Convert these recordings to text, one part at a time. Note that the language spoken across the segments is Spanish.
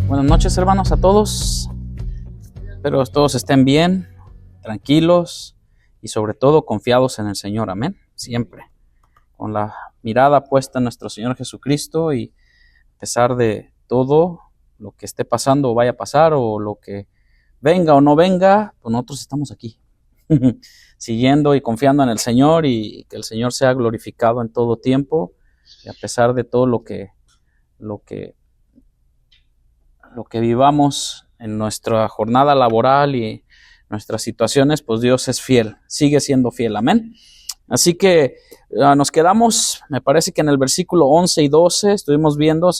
Buenas noches, hermanos, a todos. Espero todos estén bien, tranquilos y sobre todo confiados en el Señor. Amén. Siempre con la mirada puesta en nuestro Señor Jesucristo, y a pesar de todo lo que esté pasando o vaya a pasar, o lo que venga o no venga, pues nosotros estamos aquí siguiendo y confiando en el Señor, y que el Señor sea glorificado en todo tiempo. Y a pesar de todo lo que vivamos en nuestra jornada laboral y nuestras situaciones, pues Dios es fiel, sigue siendo fiel. Amén. Así que nos quedamos, me parece que en el versículo 11 y 12 seguimos viendo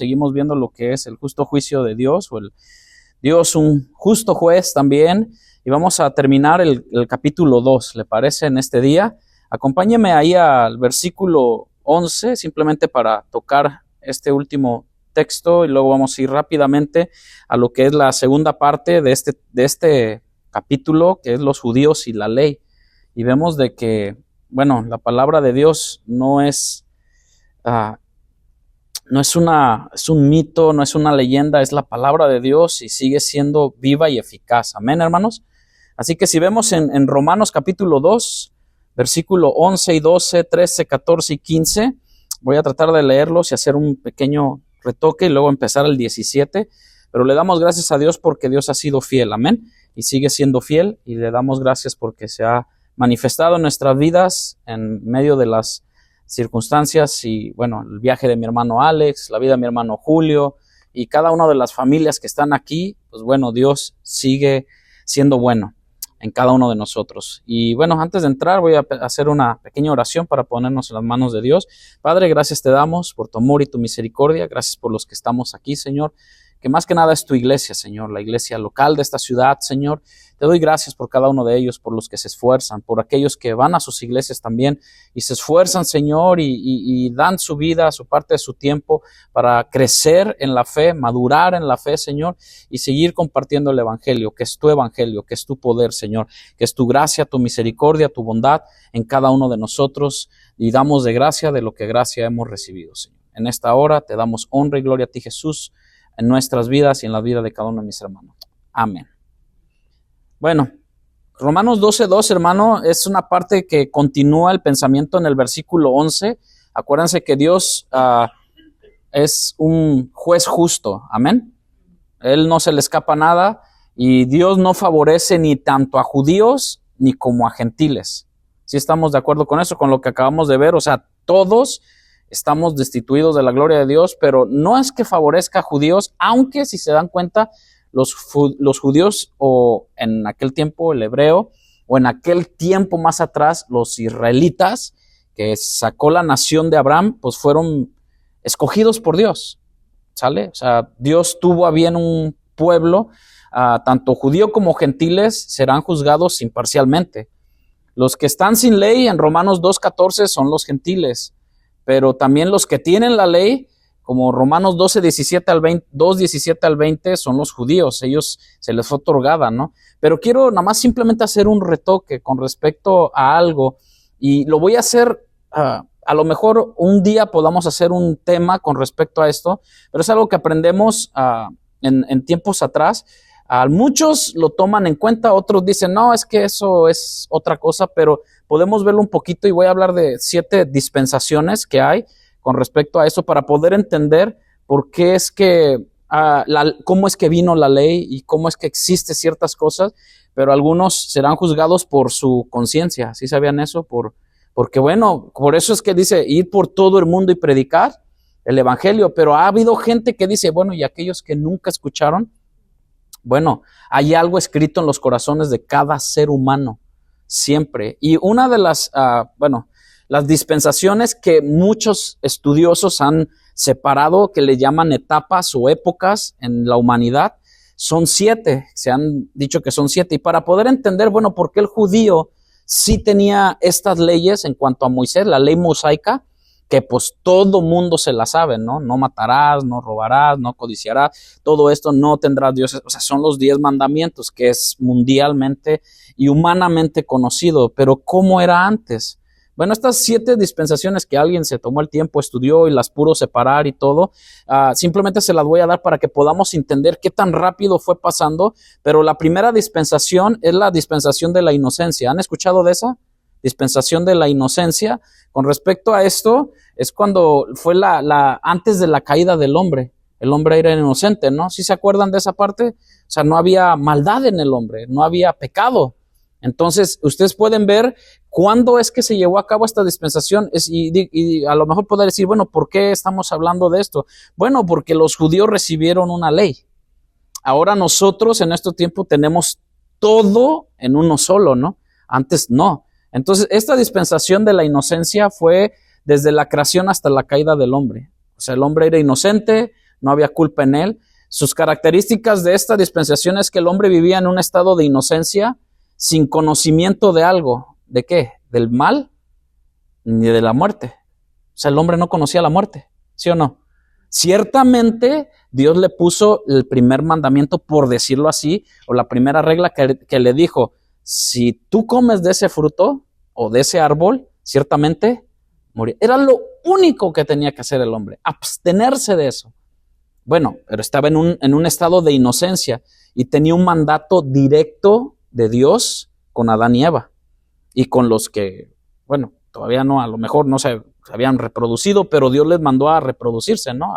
lo que es el justo juicio de Dios, o el Dios un justo juez también, y vamos a terminar el capítulo 2, ¿le parece? En este día, acompáñeme ahí al versículo 11, simplemente para tocar este último texto, y luego vamos a ir rápidamente a lo que es la segunda parte de este capítulo, que es los judíos y la ley. Y vemos de que, bueno, la palabra de Dios no es un mito, no es una leyenda, es la palabra de Dios y sigue siendo viva y eficaz. Amén, hermanos. Así que si vemos en Romanos capítulo 2, versículo 11 y 12, 13, 14 y 15, voy a tratar de leerlos y hacer un pequeño retoque y luego empezar el 17, pero le damos gracias a Dios porque Dios ha sido fiel, amén, y sigue siendo fiel, y le damos gracias porque se ha manifestado en nuestras vidas en medio de las circunstancias, y bueno, el viaje de mi hermano Alex, la vida de mi hermano Julio, y cada una de las familias que están aquí, pues bueno, Dios sigue siendo bueno en cada uno de nosotros. Y bueno, antes de entrar voy a hacer una pequeña oración para ponernos en las manos de Dios. Padre, gracias te damos por tu amor y tu misericordia. Gracias por los que estamos aquí, Señor, que más que nada es tu iglesia, Señor, la iglesia local de esta ciudad, Señor. Te doy gracias por cada uno de ellos, por los que se esfuerzan, por aquellos que van a sus iglesias también y se esfuerzan, Señor, y dan su vida, su parte de su tiempo para crecer en la fe, madurar en la fe, Señor, y seguir compartiendo el evangelio, que es tu evangelio, que es tu poder, Señor, que es tu gracia, tu misericordia, tu bondad en cada uno de nosotros, y damos de gracia de lo que gracia hemos recibido, Señor. En esta hora te damos honra y gloria a ti, Jesús, en nuestras vidas y en la vida de cada uno de mis hermanos. Amén. Bueno, Romanos 12:2, hermano, es una parte que continúa el pensamiento en el versículo 11. Acuérdense que Dios es un juez justo, amén. Él no se le escapa nada, y Dios no favorece ni tanto a judíos ni como a gentiles. ¿Sí estamos de acuerdo con eso, con lo que acabamos de ver? O sea, todos estamos destituidos de la gloria de Dios, pero no es que favorezca a judíos, aunque si se dan cuenta, los judíos, o en aquel tiempo el hebreo, o en aquel tiempo más atrás los israelitas, que sacó la nación de Abraham, pues fueron escogidos por Dios, ¿sale? O sea, Dios tuvo a bien un pueblo, tanto judío como gentiles serán juzgados imparcialmente. Los que están sin ley en Romanos 2:14 son los gentiles, pero también los que tienen la ley, como Romanos 2:17 al 20, son los judíos. Ellos se les fue otorgada, ¿no? Pero quiero nada más simplemente hacer un retoque con respecto a algo, y lo voy a hacer, a lo mejor un día podamos hacer un tema con respecto a esto, pero es algo que aprendemos en tiempos atrás. Muchos lo toman en cuenta, otros dicen, no, es que eso es otra cosa, pero podemos verlo un poquito, y voy a hablar de 7 dispensaciones que hay con respecto a eso, para poder entender por qué es que, cómo es que vino la ley y cómo es que existen ciertas cosas, pero algunos serán juzgados por su conciencia. ¿Sí sabían eso? Porque bueno, por eso es que dice ir por todo el mundo y predicar el evangelio, pero ha habido gente que dice, bueno, y aquellos que nunca escucharon, bueno, hay algo escrito en los corazones de cada ser humano, siempre. Y una de las, las dispensaciones que muchos estudiosos han separado, que le llaman etapas o épocas en la humanidad, son 7, se han dicho que son 7. Y para poder entender, bueno, por qué el judío sí tenía estas leyes en cuanto a Moisés, la ley mosaica, que pues todo mundo se la sabe, ¿no? No matarás, no robarás, no codiciarás, todo esto, no tendrás dioses. O sea, son los 10 mandamientos, que es mundialmente y humanamente conocido. Pero ¿cómo era antes? Bueno, estas 7 dispensaciones que alguien se tomó el tiempo, estudió y las pudo separar y todo, simplemente se las voy a dar para que podamos entender qué tan rápido fue pasando. Pero la primera dispensación es la dispensación de la inocencia. ¿Han escuchado de esa? Dispensación de la inocencia. Con respecto a esto, es cuando fue antes de la caída del hombre. El hombre era inocente, ¿no? ¿Sí se acuerdan de esa parte? O sea, no había maldad en el hombre, no había pecado. Entonces, ustedes pueden ver cuándo es que se llevó a cabo esta dispensación y a lo mejor poder decir, bueno, ¿por qué estamos hablando de esto? Bueno, porque los judíos recibieron una ley. Ahora nosotros en este tiempo tenemos todo en uno solo, ¿no? Antes no. Entonces, esta dispensación de la inocencia fue desde la creación hasta la caída del hombre. O sea, el hombre era inocente, no había culpa en él. Sus características de esta dispensación es que el hombre vivía en un estado de inocencia, sin conocimiento de algo. ¿De qué? ¿Del mal? Ni de la muerte. O sea, el hombre no conocía la muerte, ¿sí o no? Ciertamente, Dios le puso el primer mandamiento, por decirlo así, o la primera regla que le dijo, si tú comes de ese fruto o de ese árbol, ciertamente morir. Era lo único que tenía que hacer el hombre, abstenerse de eso. Bueno, pero estaba en un estado de inocencia y tenía un mandato directo de Dios con Adán y Eva y con los que, bueno, todavía no, a lo mejor no se habían reproducido, pero Dios les mandó a reproducirse, ¿no?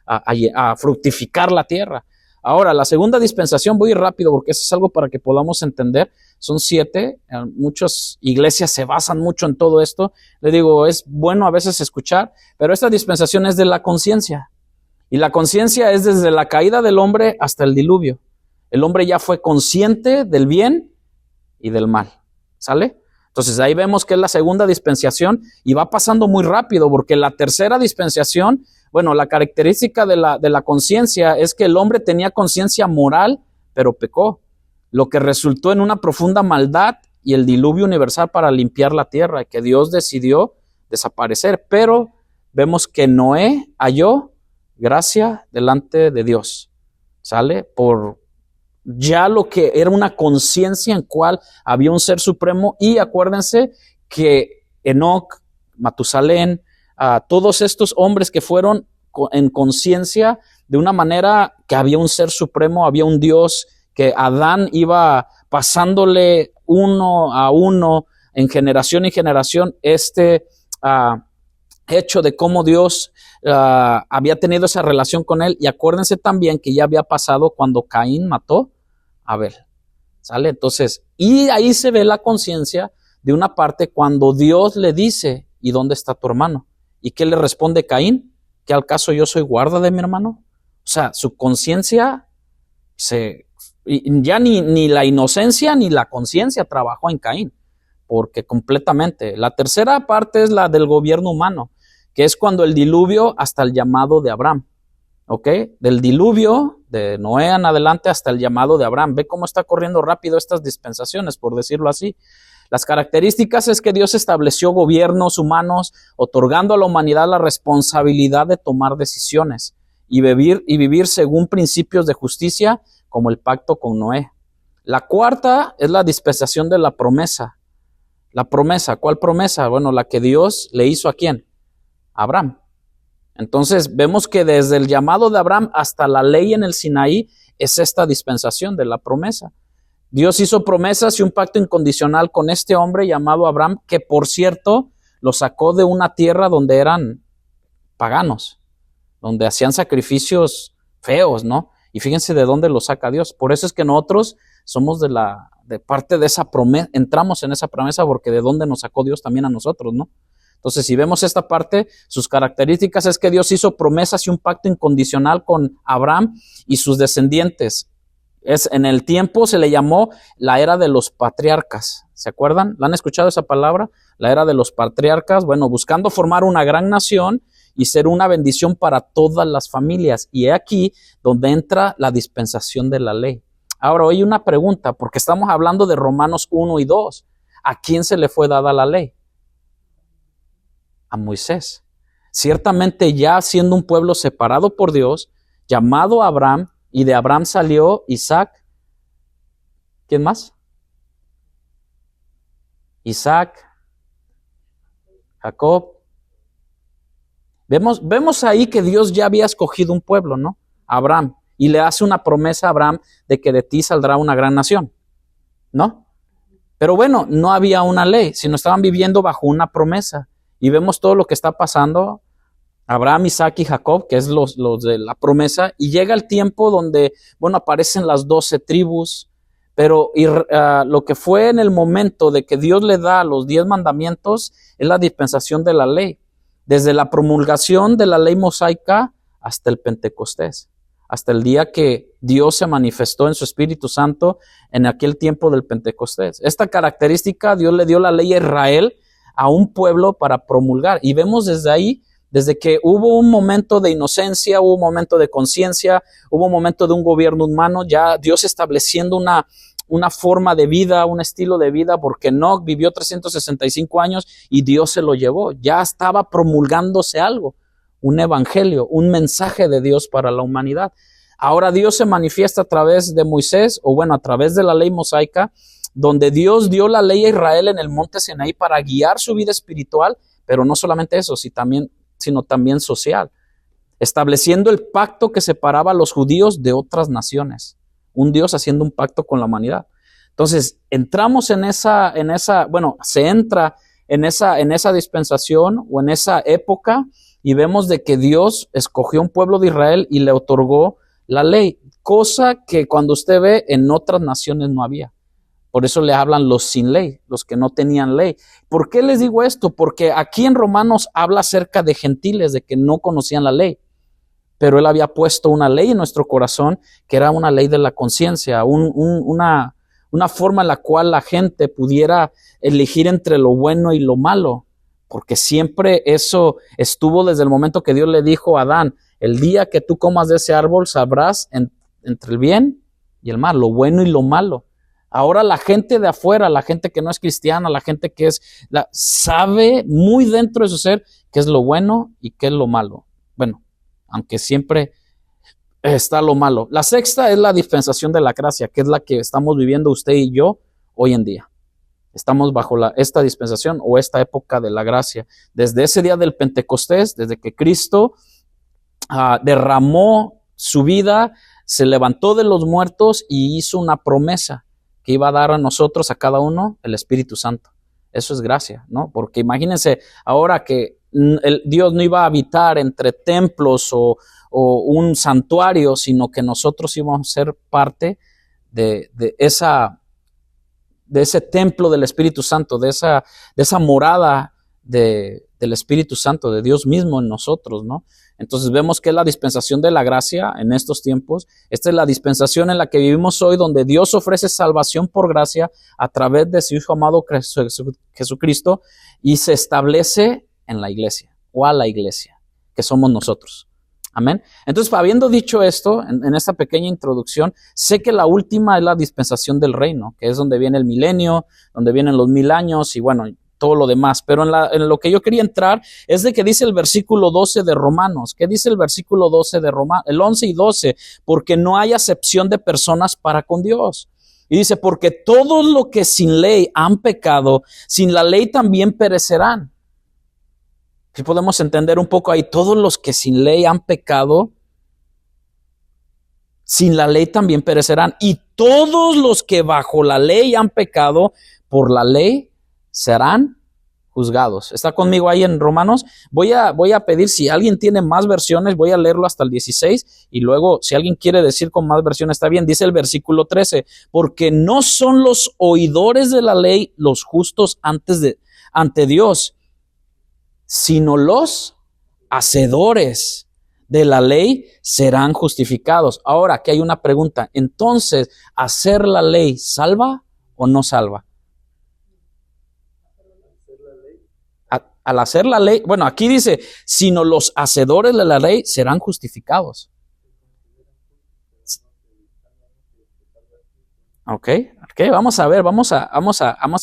A fructificar la tierra. Ahora, la segunda dispensación, voy rápido porque eso es algo para que podamos entender, son 7, muchas iglesias se basan mucho en todo esto, le digo, es bueno a veces escuchar, pero esta dispensación es de la conciencia, y la conciencia es desde la caída del hombre hasta el diluvio. El hombre ya fue consciente del bien y del mal, ¿sale? Entonces ahí vemos que es la segunda dispensación y va pasando muy rápido porque la tercera dispensación, bueno, la característica de la conciencia es que el hombre tenía conciencia moral, pero pecó, lo que resultó en una profunda maldad y el diluvio universal para limpiar la tierra, que Dios decidió desaparecer. Pero vemos que Noé halló gracia delante de Dios, ¿sale? Por ya lo que era una conciencia en cual había un ser supremo. Y acuérdense que Enoc, Matusalén, todos estos hombres que fueron en conciencia de una manera que había un ser supremo, había un Dios, que Adán iba pasándole uno a uno en generación y generación hecho de cómo Dios había tenido esa relación con él. Y acuérdense también que ya había pasado cuando Caín mató a Abel, ¿sale? Entonces, y ahí se ve la conciencia de una parte cuando Dios le dice, ¿y dónde está tu hermano? ¿Y qué le responde Caín? ¿Que al caso yo soy guarda de mi hermano? O sea, su conciencia ya ni la inocencia ni la conciencia trabajó en Caín, porque completamente. La tercera parte es la del gobierno humano, que es cuando el diluvio hasta el llamado de Abraham, ¿ok? Del diluvio de Noé en adelante hasta el llamado de Abraham. Ve cómo está corriendo rápido estas dispensaciones, por decirlo así. Las características es que Dios estableció gobiernos humanos, otorgando a la humanidad la responsabilidad de tomar decisiones y vivir según principios de justicia, como el pacto con Noé. La cuarta es la dispensación de la promesa. La promesa, ¿cuál promesa? Bueno, la que Dios le hizo ¿a quién? A Abraham. Entonces vemos que desde el llamado de Abraham hasta la ley en el Sinaí es esta dispensación de la promesa. Dios hizo promesas y un pacto incondicional con este hombre llamado Abraham, que por cierto lo sacó de una tierra donde eran paganos, donde hacían sacrificios feos, ¿no? Y fíjense de dónde lo saca Dios. Por eso es que nosotros somos de parte de esa promesa, entramos en esa promesa porque de dónde nos sacó Dios también a nosotros, ¿no? Entonces, si vemos esta parte, sus características es que Dios hizo promesas y un pacto incondicional con Abraham y sus descendientes. En el tiempo se le llamó la era de los patriarcas. ¿Se acuerdan? ¿La han escuchado esa palabra? La era de los patriarcas. Bueno, buscando formar una gran nación y ser una bendición para todas las familias. Y es aquí donde entra la dispensación de la ley. Ahora, hoy una pregunta, porque estamos hablando de Romanos 1 y 2. ¿A quién se le fue dada la ley? A Moisés. ciertamente ya siendo un pueblo separado por Dios, llamado Abraham, y de Abraham salió Isaac. ¿Quién más? Isaac, Jacob. Vemos ahí que Dios ya había escogido un pueblo, ¿no? Abraham. Y le hace una promesa a Abraham de que de ti saldrá una gran nación, ¿no? Pero bueno, no había una ley, sino estaban viviendo bajo una promesa. Y vemos todo lo que está pasando. Abraham, Isaac y Jacob, que es los de la promesa. Y llega el tiempo donde, bueno, aparecen las 12 tribus. Pero lo que fue en el momento de que Dios le da los 10 mandamientos es la dispensación de la ley. Desde la promulgación de la ley mosaica hasta el Pentecostés, hasta el día que Dios se manifestó en su Espíritu Santo en aquel tiempo del Pentecostés. Esta característica Dios le dio la ley a Israel, a un pueblo para promulgar. Y vemos desde ahí, desde que hubo un momento de inocencia, hubo un momento de conciencia, hubo un momento de un gobierno humano, ya Dios estableciendo una forma de vida, un estilo de vida, porque Enoc vivió 365 años y Dios se lo llevó. Ya estaba promulgándose algo, un evangelio, un mensaje de Dios para la humanidad. Ahora Dios se manifiesta a través de Moisés, o bueno, a través de la ley mosaica, donde Dios dio la ley a Israel en el monte Sinaí para guiar su vida espiritual, pero no solamente eso, sino también social, estableciendo el pacto que separaba a los judíos de otras naciones. Un Dios haciendo un pacto con la humanidad. Entonces, entramos se entra en esa dispensación o en esa época y vemos de que Dios escogió un pueblo de Israel y le otorgó la ley, cosa que cuando usted ve en otras naciones no había. Por eso le hablan los sin ley, los que no tenían ley. ¿Por qué les digo esto? Porque aquí en Romanos habla acerca de gentiles, de que no conocían la ley. Pero Él había puesto una ley en nuestro corazón, que era una ley de la conciencia, una forma en la cual la gente pudiera elegir entre lo bueno y lo malo. Porque siempre eso estuvo desde el momento que Dios le dijo a Adán, el día que tú comas de ese árbol sabrás entre el bien y el mal, lo bueno y lo malo. Ahora la gente de afuera, la gente que no es cristiana, la gente que sabe muy dentro de su ser qué es lo bueno y qué es lo malo. Bueno, aunque siempre está lo malo. La sexta es la dispensación de la gracia, que es la que estamos viviendo usted y yo hoy en día. Estamos bajo esta dispensación o esta época de la gracia. Desde ese día del Pentecostés, desde que Cristo derramó su vida, se levantó de los muertos y hizo una promesa que iba a dar a nosotros, a cada uno, el Espíritu Santo. Eso es gracia, ¿no? Porque imagínense ahora que Dios no iba a habitar entre templos o un santuario, sino que nosotros íbamos a ser parte de ese templo del Espíritu Santo, de esa morada del Espíritu Santo, de Dios mismo en nosotros, ¿no? Entonces vemos que es la dispensación de la gracia en estos tiempos. Esta es la dispensación en la que vivimos hoy, donde Dios ofrece salvación por gracia a través de su Hijo amado Jesucristo y se establece en la iglesia o a la iglesia, que somos nosotros. Amén. Entonces, habiendo dicho esto, en esta pequeña introducción, sé que la última es la dispensación del reino, que es donde viene el milenio, donde vienen los 1000 años y bueno, todo lo demás. Pero en lo que yo quería entrar es de que dice el versículo 12 de Romanos. ¿Qué dice el versículo 12 de Romanos? El 11 y 12, porque no hay acepción de personas para con Dios. Y dice, porque todos los que sin ley han pecado, sin la ley también perecerán. Si podemos entender un poco ahí, todos los que sin ley han pecado, sin la ley también perecerán. Y todos los que bajo la ley han pecado, por la ley serán juzgados. ¿Está conmigo ahí en Romanos? Voy a pedir, si alguien tiene más versiones, voy a leerlo hasta el 16 y luego si alguien quiere decir con más versiones está bien. Dice el versículo 13, porque no son los oidores de la ley los justos ante Dios, sino los hacedores de la ley serán justificados. Ahora, aquí hay una pregunta. Entonces, ¿hacer la ley salva o no salva? Al hacer la ley, bueno, aquí dice, sino los hacedores de la ley serán justificados. Ok, vamos a ver, vamos a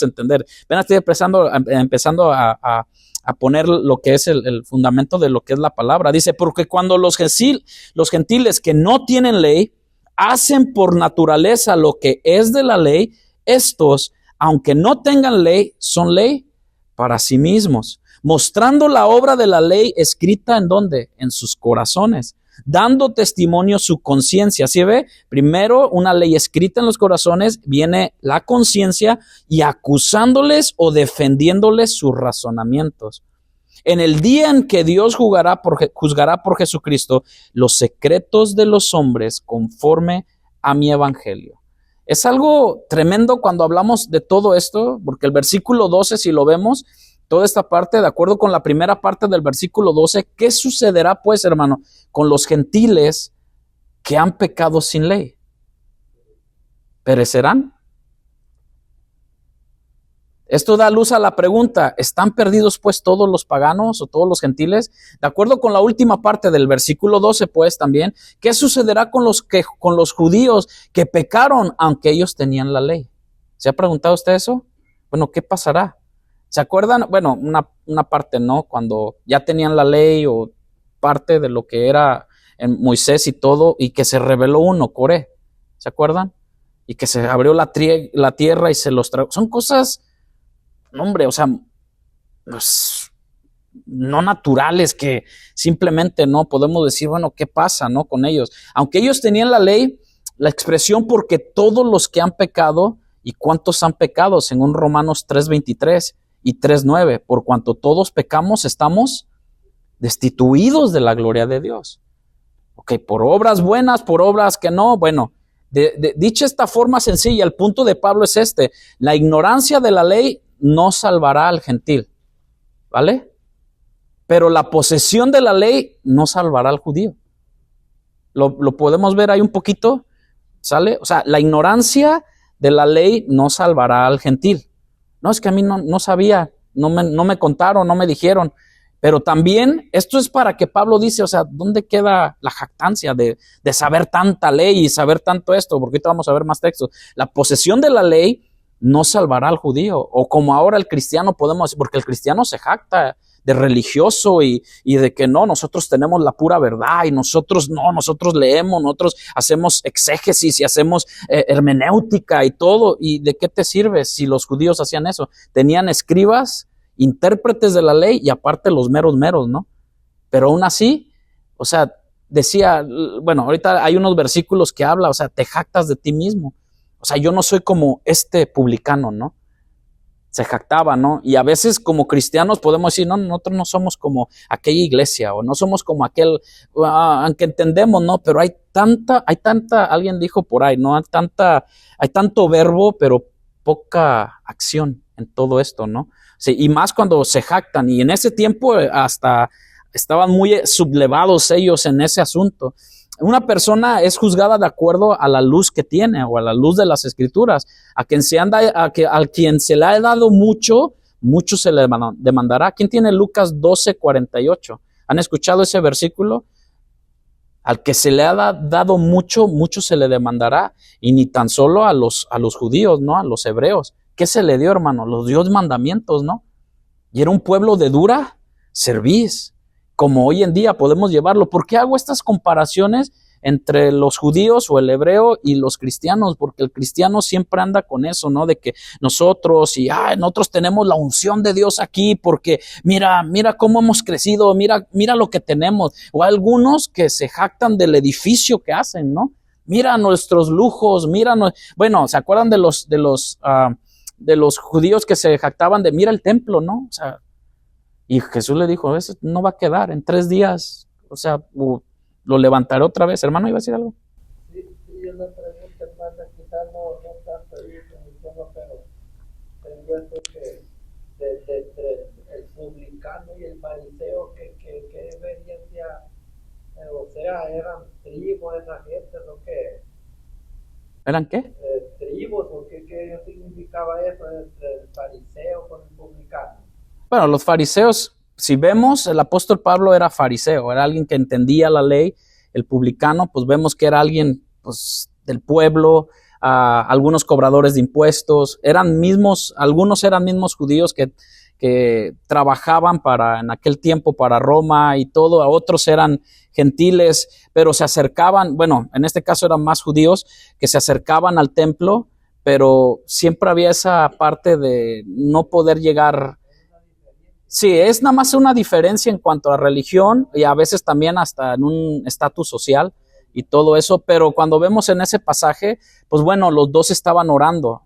entender. Ven, estoy empezando a a poner lo que es el fundamento de lo que es la palabra. Dice, porque cuando los gentiles que no tienen ley hacen por naturaleza lo que es de la ley, estos, aunque no tengan ley, son ley para sí mismos, mostrando la obra de la ley escrita ¿en dónde? En sus corazones, dando testimonio su conciencia. ¿Sí ve? Primero una ley escrita en los corazones, viene la conciencia y acusándoles o defendiéndoles sus razonamientos. En el día en que Dios juzgará por Jesucristo los secretos de los hombres conforme a mi evangelio. Es algo tremendo cuando hablamos de todo esto, porque el versículo 12, si lo vemos, toda esta parte, de acuerdo con la primera parte del versículo 12, ¿qué sucederá pues, hermano, con los gentiles que han pecado sin ley? ¿Perecerán? Esto da luz a la pregunta, ¿están perdidos pues todos los paganos o todos los gentiles? De acuerdo con la última parte del versículo 12 pues también, ¿qué sucederá con los judíos que pecaron aunque ellos tenían la ley? ¿Se ha preguntado usted eso? Bueno, ¿qué pasará? ¿Se acuerdan? Bueno, una parte, ¿no? Cuando ya tenían la ley o parte de lo que era en Moisés y todo, y que se rebeló uno, Coré. ¿Se acuerdan? Y que se abrió la tierra y se los trajo. Son cosas, hombre, o sea, pues, no naturales, que simplemente no podemos decir, bueno, ¿qué pasa, no? Con ellos. Aunque ellos tenían la ley, la expresión porque todos los que han pecado, ¿y cuántos han pecado? Según Romanos 3:23 y 3:9, por cuanto todos pecamos, estamos destituidos de la gloria de Dios. Ok, por obras buenas, por obras que no, bueno, dicha esta forma sencilla, el punto de Pablo es este: la ignorancia de la ley no salvará al gentil, ¿vale? Pero la posesión de la ley no salvará al judío. Lo podemos ver ahí un poquito, ¿sale? O sea, la ignorancia de la ley no salvará al gentil. No, es que a mí no sabía, no me contaron, no me dijeron. Pero también, esto es para que Pablo dice, o sea, ¿dónde queda la jactancia de saber tanta ley y saber tanto esto? Porque ahorita vamos a ver más textos. La posesión de la ley no salvará al judío. O como ahora el cristiano podemos decir, porque el cristiano se jacta de religioso y de que no, nosotros tenemos la pura verdad y nosotros leemos, nosotros hacemos exégesis y hacemos hermenéutica y todo. ¿Y de qué te sirve si los judíos hacían eso? Tenían escribas, intérpretes de la ley y aparte los meros, ¿no? Pero aún así, o sea, decía, bueno, ahorita hay unos versículos que habla, o sea, te jactas de ti mismo. O sea, yo no soy como este publicano, ¿no? Se jactaba, ¿no? Y a veces como cristianos podemos decir, no, nosotros no somos como aquella iglesia o no somos como aquel, aunque entendemos, ¿no? Pero hay tanta, alguien dijo por ahí, ¿no? Hay tanto verbo, pero poca acción en todo esto, ¿no? Sí, y más cuando se jactan, y en ese tiempo hasta estaban muy sublevados ellos en ese asunto. Una persona es juzgada de acuerdo a la luz que tiene o a la luz de las escrituras. A quien se le ha dado mucho, mucho se le demandará. ¿Quién tiene Lucas 12:48? ¿Han escuchado ese versículo? Al que se le ha dado mucho, mucho se le demandará. Y ni tan solo a los judíos, ¿no? A los hebreos. ¿Qué se le dio, hermano? Los 10 mandamientos, ¿no? Y era un pueblo de dura cerviz, como hoy en día podemos llevarlo. ¿Por qué hago estas comparaciones entre los judíos o el hebreo y los cristianos? Porque el cristiano siempre anda con eso, ¿no? De que nosotros tenemos la unción de Dios aquí porque mira cómo hemos crecido, mira lo que tenemos. O algunos que se jactan del edificio que hacen, ¿no? Mira nuestros lujos, bueno, ¿se acuerdan de los judíos que se jactaban de mira el templo, ¿no? O sea, y Jesús le dijo, eso no va a quedar en 3 días, o sea, lo levantaré otra vez. Hermano, ¿iba a decir algo? Sí, una pregunta, hermana, quizás no tanto ahí en el tema, pero tengo esto que entre el publicano y el fariseo, que deberían ser, o sea, eran tribus esa gente, ¿no? ¿Qué? ¿Eran qué? Tribus, ¿o qué significaba eso entre el fariseo con el publicano? Bueno, los fariseos, si vemos, el apóstol Pablo era fariseo, era alguien que entendía la ley. El publicano, pues vemos que era alguien pues, del pueblo, algunos cobradores de impuestos, algunos eran mismos judíos que que trabajaban en aquel tiempo para Roma y todo, a otros eran gentiles, pero se acercaban, bueno, en este caso eran más judíos, que se acercaban al templo, pero siempre había esa parte de no poder llegar. Sí, es nada más una diferencia en cuanto a religión y a veces también hasta en un estatus social y todo eso, pero cuando vemos en ese pasaje, pues bueno, los dos estaban orando,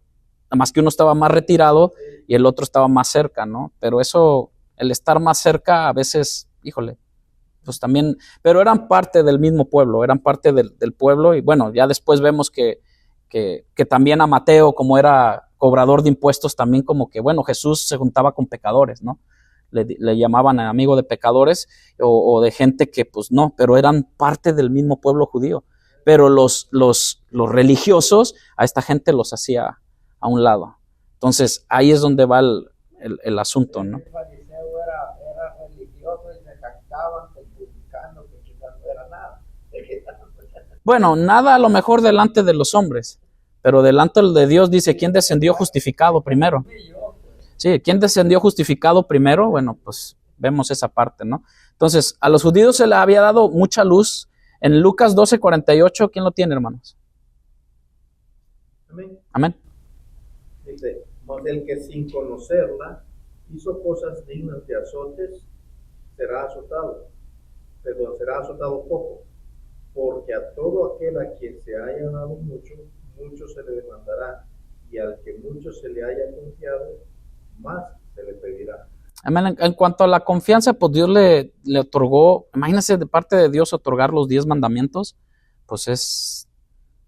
nada más que uno estaba más retirado y el otro estaba más cerca, ¿no? Pero eso, el estar más cerca a veces, híjole, pues también, pero eran parte del mismo pueblo, eran parte del pueblo y bueno, ya después vemos que también a Mateo, como era cobrador de impuestos, también como que, bueno, Jesús se juntaba con pecadores, ¿no? Le llamaban amigo de pecadores o de gente que pues no, pero eran parte del mismo pueblo judío. Pero los religiosos a esta gente los hacía a un lado. Entonces ahí es donde va el asunto, ¿no? El fariseo era religioso y se jactaban del publicano, que quizás no era nada. Bueno, nada a lo mejor delante de los hombres, pero delante de Dios dice, ¿quién descendió justificado primero? Sí, ¿quién descendió justificado primero? Bueno, pues vemos esa parte, ¿no? Entonces, a los judíos se les había dado mucha luz. En Lucas 12:48, ¿quién lo tiene, hermanos? Amén. Amén. Dice, mas el que sin conocerla hizo cosas dignas de azotes, será azotado, pero será azotado poco, porque a todo aquel a quien se haya dado mucho, mucho se le demandará, y al que mucho se le haya confiado, más se le pedirá. Amén. En cuanto a la confianza, pues Dios le otorgó, imagínense de parte de Dios otorgar los 10 mandamientos, pues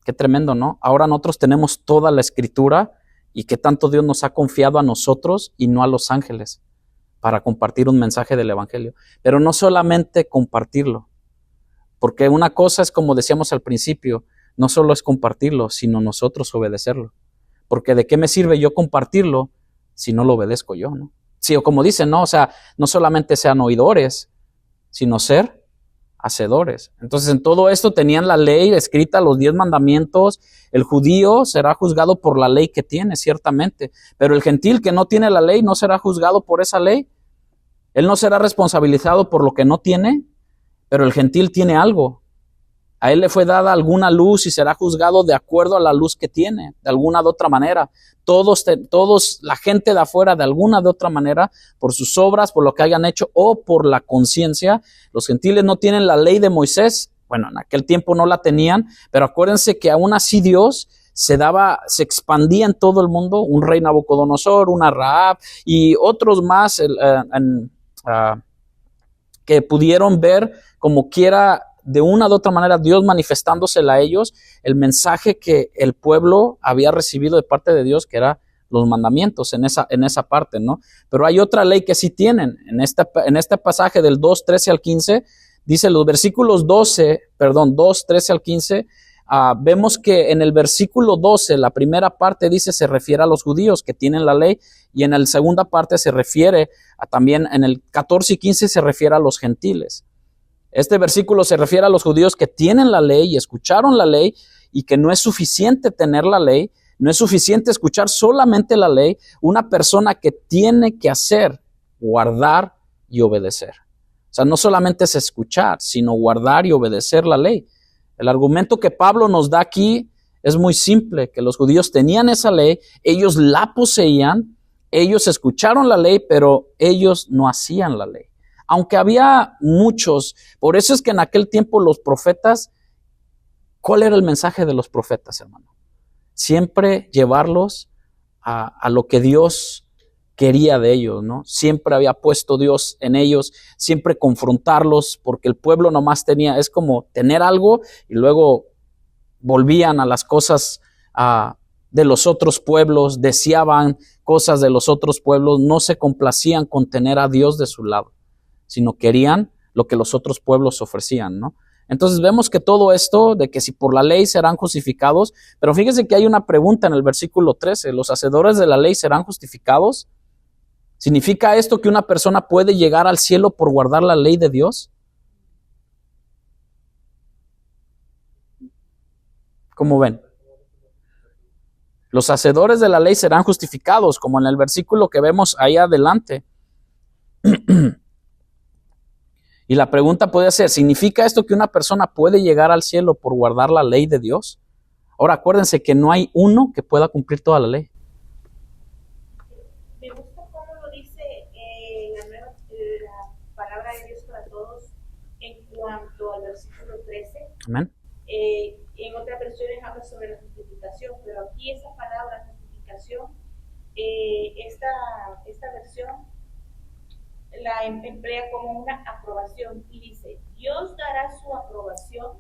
qué tremendo, ¿no? Ahora nosotros tenemos toda la escritura y qué tanto Dios nos ha confiado a nosotros y no a los ángeles para compartir un mensaje del evangelio. Pero no solamente compartirlo, porque una cosa es, como decíamos al principio, no solo es compartirlo, sino nosotros obedecerlo. Porque ¿de qué me sirve yo compartirlo si no lo obedezco yo, no? Sí, o como dicen, ¿no? O sea, no solamente sean oidores, sino ser hacedores. Entonces, en todo esto tenían la ley escrita, los 10 mandamientos. El judío será juzgado por la ley que tiene, ciertamente. Pero el gentil que no tiene la ley no será juzgado por esa ley. Él no será responsabilizado por lo que no tiene, pero el gentil tiene algo. A él le fue dada alguna luz y será juzgado de acuerdo a la luz que tiene, de alguna de otra manera. Todos, la gente de afuera, de alguna de otra manera, por sus obras, por lo que hayan hecho o por la conciencia. Los gentiles no tienen la ley de Moisés. Bueno, en aquel tiempo no la tenían, pero acuérdense que aún así Dios se expandía en todo el mundo. Un rey Nabucodonosor, una Rahab y otros más que pudieron ver como quiera, de una u otra manera, Dios manifestándosela a ellos, el mensaje que el pueblo había recibido de parte de Dios, que era los mandamientos en esa parte, ¿no? Pero hay otra ley que sí tienen. En este pasaje del 2:13 al 15, dice los versículos 2:13 al 15, vemos que en el versículo 12, la primera parte dice, se refiere a los judíos que tienen la ley, y en la segunda parte se refiere también, en el 14 y 15 se refiere a los gentiles. Este versículo se refiere a los judíos que tienen la ley y escucharon la ley, y que no es suficiente tener la ley, no es suficiente escuchar solamente la ley. Una persona que tiene que hacer, guardar y obedecer. O sea, no solamente es escuchar, sino guardar y obedecer la ley. El argumento que Pablo nos da aquí es muy simple, que los judíos tenían esa ley, ellos la poseían, ellos escucharon la ley, pero ellos no hacían la ley. Aunque había muchos, por eso es que en aquel tiempo los profetas, ¿cuál era el mensaje de los profetas, hermano? Siempre llevarlos a lo que Dios quería de ellos, ¿no? Siempre había puesto Dios en ellos, siempre confrontarlos, porque el pueblo nomás es como tener algo y luego volvían a las cosas de los otros pueblos, deseaban cosas de los otros pueblos, no se complacían con tener a Dios de su lado, sino querían lo que los otros pueblos ofrecían, ¿no? Entonces vemos que todo esto de que si por la ley serán justificados, pero fíjense que hay una pregunta en el versículo 13, ¿los hacedores de la ley serán justificados? ¿Significa esto que una persona puede llegar al cielo por guardar la ley de Dios? ¿Cómo ven? Los hacedores de la ley serán justificados, como en el versículo que vemos ahí adelante. Y la pregunta puede ser, ¿significa esto que una persona puede llegar al cielo por guardar la ley de Dios? Ahora acuérdense que no hay uno que pueda cumplir toda la ley. Me gusta cómo lo dice la palabra de Dios para todos en cuanto al versículo 13. Amén. En otras versiones habla sobre la justificación, pero aquí esa palabra justificación, esta versión la emplea como una aprobación y dice, Dios dará su aprobación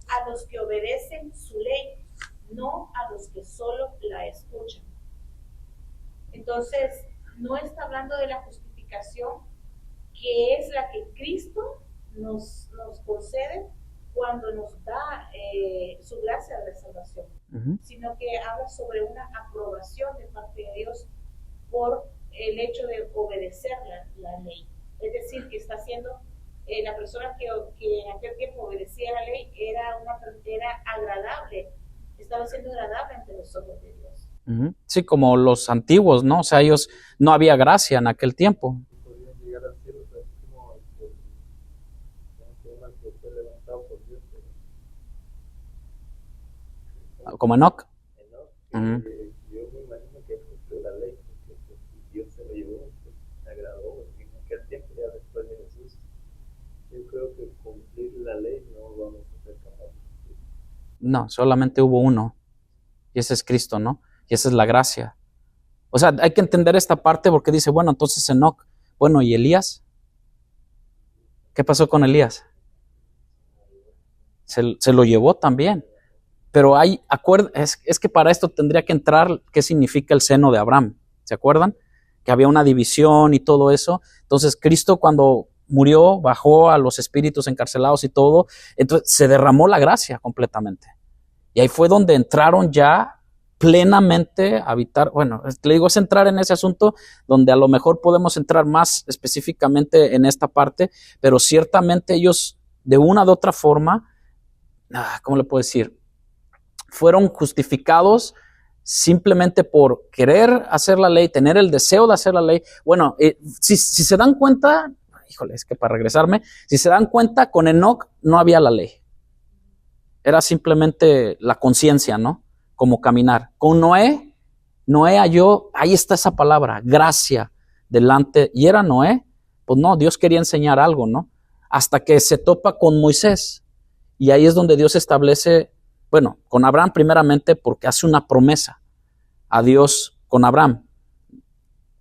a los que obedecen su ley, no a los que solo la escuchan. Entonces, no está hablando de la justificación, que es la que Cristo nos concede cuando nos da su gracia de salvación, sino que habla sobre una aprobación de parte de Dios por el hecho de obedecer la ley. Es decir, que está haciendo, la persona que en aquel tiempo obedecía la ley era agradable, estaba siendo agradable ante los ojos de Dios. Sí, como los antiguos, ¿no? O sea, ellos no había gracia en aquel tiempo. Podrían llegar al cielo, pero como el que fue levantado por Dios. Como Enoc. Yo me imagino que cumplió la ley, porque pues, Dios se lo llevó, pues, se agradó en aquel tiempo, ya después de Jesús. Yo creo que cumplir la ley no vamos a ser capaces de cumplir. No, solamente hubo uno. Y ese es Cristo, ¿no? Y esa es la gracia. O sea, hay que entender esta parte porque dice, bueno, entonces Enoc, bueno, ¿y Elías? ¿Qué pasó con Elías? Se lo llevó también. Pero es que para esto tendría que entrar qué significa el seno de Abraham. ¿Se acuerdan? Que había una división y todo eso. Entonces Cristo cuando murió, bajó a los espíritus encarcelados y todo. Entonces se derramó la gracia completamente. Y ahí fue donde entraron ya plenamente a habitar. Bueno, le digo, es entrar en ese asunto donde a lo mejor podemos entrar más específicamente en esta parte, pero ciertamente ellos de una u otra forma, ¿cómo le puedo decir? Fueron justificados simplemente por querer hacer la ley, tener el deseo de hacer la ley. Bueno, si se dan cuenta, híjole, es que para regresarme, si se dan cuenta, con Enoc no había la ley. Era simplemente la conciencia, ¿no? Como caminar. Con Noé halló, ahí está esa palabra, gracia delante. ¿Y era Noé? Pues no, Dios quería enseñar algo, ¿no? Hasta que se topa con Moisés. Y ahí es donde Dios establece, bueno, con Abraham primeramente porque hace una promesa a Dios con Abraham.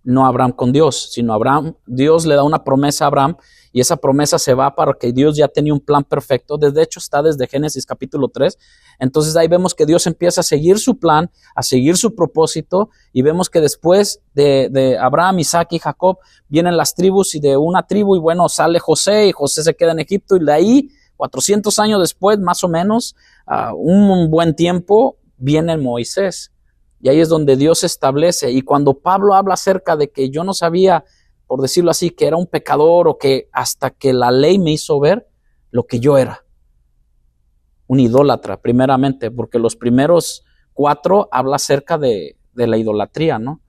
No Abraham con Dios, sino Dios le da una promesa a Abraham y esa promesa se va para que Dios ya tenía un plan perfecto. De hecho está desde Génesis capítulo 3. Entonces ahí vemos que Dios empieza a seguir su plan, a seguir su propósito y vemos que después de Abraham, Isaac y Jacob vienen las tribus y de una tribu y bueno sale José y José se queda en Egipto y de ahí 400 años después más o menos, un buen tiempo, viene Moisés. Y ahí es donde Dios establece. Y cuando Pablo habla acerca de que yo no sabía, por decirlo así, que era un pecador o que hasta que la ley me hizo ver lo que yo era. Un idólatra, primeramente, porque los primeros 4 habla acerca de la idolatría, ¿no?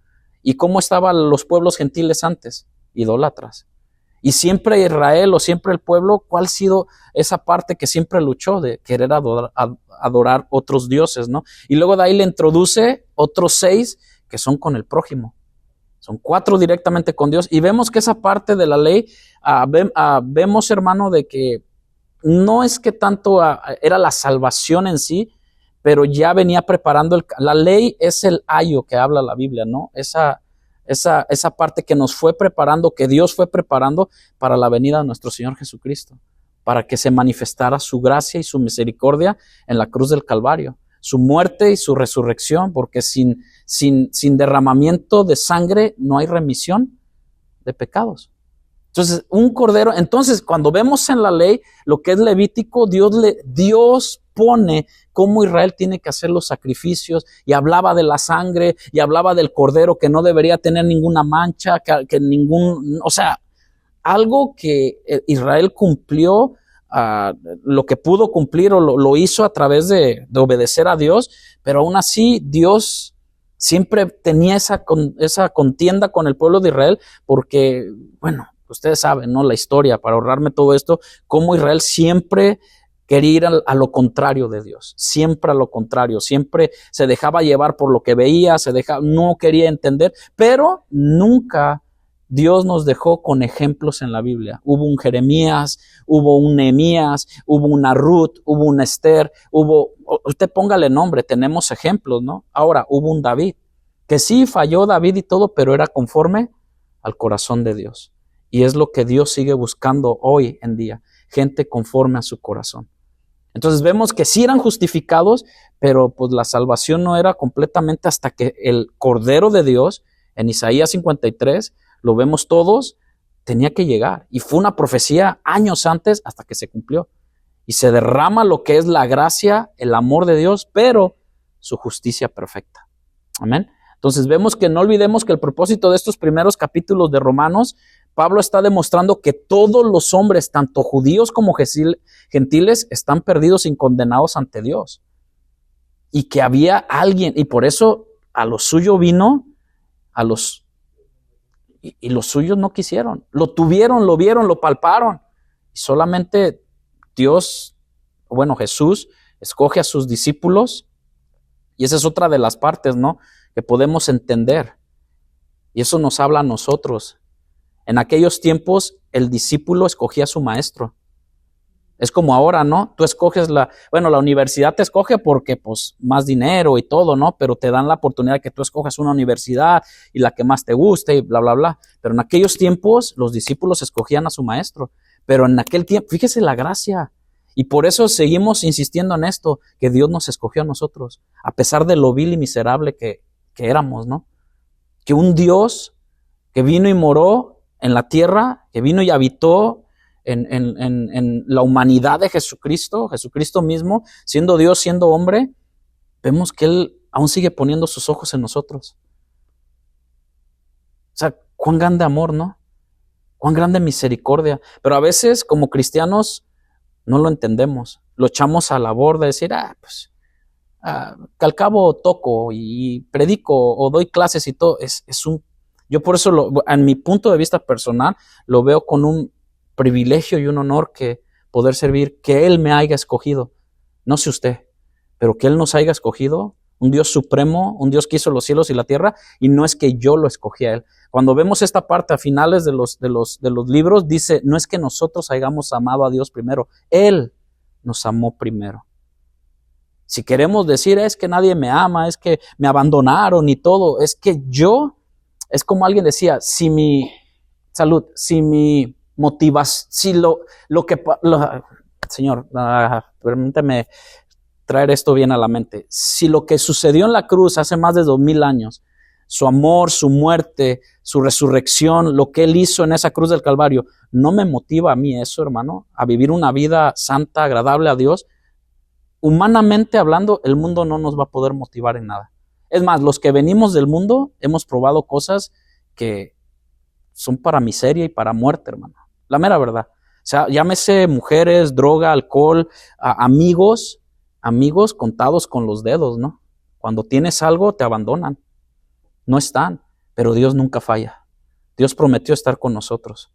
¿Y cómo estaban los pueblos gentiles antes? Idólatras. Y siempre Israel o siempre el pueblo, ¿cuál ha sido esa parte que siempre luchó de querer adorar otros dioses, ¿no? Y luego de ahí le introduce otros 6 que son con el prójimo. Son 4 directamente con Dios. Y vemos que esa parte de la ley, vemos, hermano, de que no es que tanto era la salvación en sí, pero ya venía preparando. La ley es el ayo que habla la Biblia, ¿no? Esa parte que nos fue preparando, que Dios fue preparando para la venida de nuestro Señor Jesucristo, para que se manifestara su gracia y su misericordia en la cruz del Calvario, su muerte y su resurrección, porque sin derramamiento de sangre no hay remisión de pecados. Entonces, un cordero, entonces cuando vemos en la ley lo que es Levítico, Dios pone cómo Israel tiene que hacer los sacrificios y hablaba de la sangre y hablaba del cordero que no debería tener ninguna mancha, o sea, algo que Israel cumplió, lo que pudo cumplir o lo hizo a través de obedecer a Dios, pero aún así Dios siempre tenía esa contienda con el pueblo de Israel porque, bueno, ustedes saben, ¿no? La historia, para ahorrarme todo esto, cómo Israel siempre quería ir a lo contrario de Dios, siempre a lo contrario, siempre se dejaba llevar por lo que veía, no quería entender, pero nunca Dios nos dejó con ejemplos en la Biblia. Hubo un Jeremías, hubo un Nehemías, hubo una Ruth, hubo una Esther, usted póngale nombre, tenemos ejemplos, ¿no? Ahora, hubo un David, que sí falló David y todo, pero era conforme al corazón de Dios. Y es lo que Dios sigue buscando hoy en día, gente conforme a su corazón. Entonces vemos que sí eran justificados, pero pues la salvación no era completamente hasta que el Cordero de Dios, en Isaías 53, lo vemos todos, tenía que llegar. Y fue una profecía años antes hasta que se cumplió. Y se derrama lo que es la gracia, el amor de Dios, pero su justicia perfecta. Amén. Entonces vemos que no olvidemos que el propósito de estos primeros capítulos de Romanos, Pablo está demostrando que todos los hombres, tanto judíos como gentiles, están perdidos y condenados ante Dios. Y que había alguien, y por eso a lo suyo vino, y los suyos no quisieron. Lo tuvieron, lo vieron, lo palparon. Y solamente Jesús escoge a sus discípulos. Y esa es otra de las partes, ¿no?, que podemos entender. Y eso nos habla a nosotros. En aquellos tiempos, el discípulo escogía a su maestro. Es como ahora, ¿no? Tú escoges la universidad te escoge porque, pues, más dinero y todo, ¿no? Pero te dan la oportunidad de que tú escojas una universidad y la que más te guste y bla, bla, bla. Pero en aquellos tiempos, los discípulos escogían a su maestro. Pero en aquel tiempo, fíjese la gracia. Y por eso seguimos insistiendo en esto, que Dios nos escogió a nosotros, a pesar de lo vil y miserable que éramos, ¿no? Que un Dios que vino y moró en la tierra, que vino y habitó en la humanidad de Jesucristo mismo, siendo Dios, siendo hombre, vemos que Él aún sigue poniendo sus ojos en nosotros. O sea, cuán grande amor, ¿no? Cuán grande misericordia. Pero a veces, como cristianos, no lo entendemos. Lo echamos a la borda, decir, que al cabo toco y predico o doy clases y todo. Yo por eso, en mi punto de vista personal, lo veo con un privilegio y un honor que poder servir, que Él me haya escogido. No sé usted, pero que Él nos haya escogido, un Dios supremo, un Dios que hizo los cielos y la tierra, y no es que yo lo escogí a Él. Cuando vemos esta parte a finales de los libros, dice, no es que nosotros hayamos amado a Dios primero, Él nos amó primero. Si queremos decir, es que nadie me ama, es que me abandonaron y todo, es que es como alguien decía, si mi motivación, Señor, permíteme traer esto bien a la mente. Si lo que sucedió en la cruz hace más de 2000 años, su amor, su muerte, su resurrección, lo que Él hizo en esa cruz del Calvario, no me motiva a mí eso, hermano, a vivir una vida santa, agradable a Dios, humanamente hablando, el mundo no nos va a poder motivar en nada. Es más, los que venimos del mundo hemos probado cosas que son para miseria y para muerte, hermano. La mera verdad. O sea, llámese mujeres, droga, alcohol, amigos contados con los dedos, ¿no? Cuando tienes algo, te abandonan. No están, pero Dios nunca falla. Dios prometió estar con nosotros.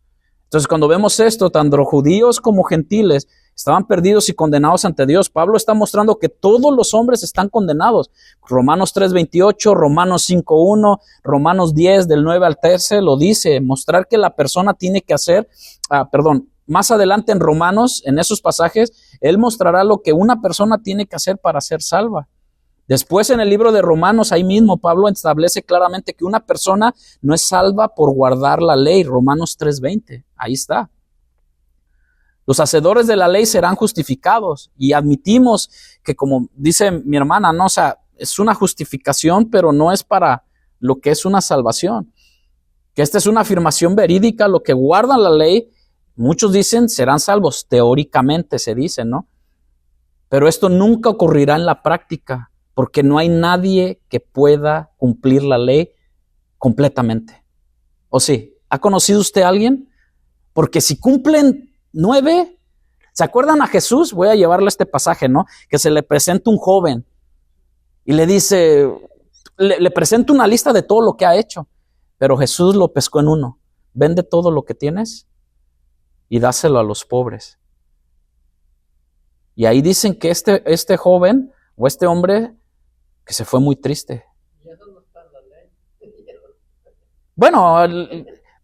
Entonces, cuando vemos esto, tanto judíos como gentiles estaban perdidos y condenados ante Dios. Pablo está mostrando que todos los hombres están condenados. Romanos 3:28, Romanos 5:1, Romanos 10, del 9 al 13, lo dice. Mostrar que la persona tiene que hacer, más adelante en Romanos, en esos pasajes, él mostrará lo que una persona tiene que hacer para ser salva. Después en el libro de Romanos, ahí mismo Pablo establece claramente que una persona no es salva por guardar la ley. Romanos 3:20, ahí está. Los hacedores de la ley serán justificados, y admitimos que, como dice mi hermana, no, o sea, es una justificación, pero no es para lo que es una salvación. Que esta es una afirmación verídica, lo que guardan la ley, muchos dicen serán salvos, teóricamente se dice, ¿no? Pero esto nunca ocurrirá en la práctica, porque no hay nadie que pueda cumplir la ley completamente. ¿O sí? ¿Ha conocido usted a alguien? Porque si cumplen 9, ¿se acuerdan a Jesús? Voy a llevarle este pasaje, ¿no? Que se le presenta un joven y le dice, le presenta una lista de todo lo que ha hecho, pero Jesús lo pescó en uno. vende todo lo que tienes y dáselo a los pobres. Y ahí dicen que este joven o este hombre que se fue muy triste. Y eso no está en la ley.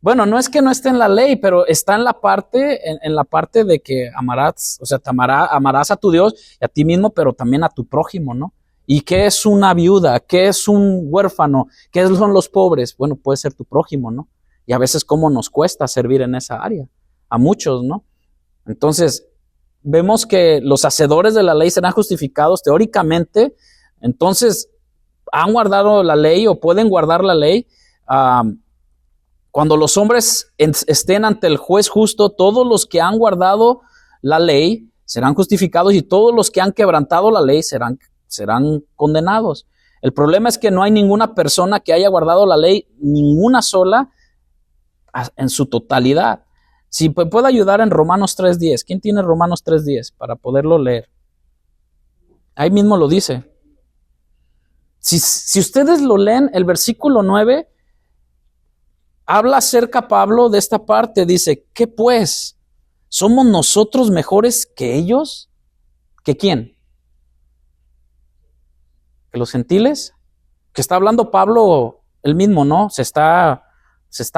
Bueno, no es que no esté en la ley, pero está en la parte, en la parte de que amarás, o sea, amarás a tu Dios y a ti mismo, pero también a tu prójimo, ¿no? ¿Y qué es una viuda? ¿Qué es un huérfano? ¿Qué son los pobres? Bueno, puede ser tu prójimo, ¿no? Y a veces cómo nos cuesta servir en esa área, a muchos, ¿no? Entonces, vemos que los hacedores de la ley serán justificados teóricamente, entonces han guardado la ley o pueden guardar la ley. Cuando los hombres estén ante el juez justo, todos los que han guardado la ley serán justificados y todos los que han quebrantado la ley serán condenados. El problema es que no hay ninguna persona que haya guardado la ley, ninguna sola, en su totalidad. Si puede ayudar en Romanos 3:10. ¿Quién tiene Romanos 3:10 para poderlo leer? Ahí mismo lo dice. Si ustedes lo leen, el versículo 9 habla acerca Pablo de esta parte. Dice, ¿qué pues? ¿Somos nosotros mejores que ellos? ¿Que quién? ¿Que los gentiles? Que está hablando Pablo él mismo, ¿no? Se está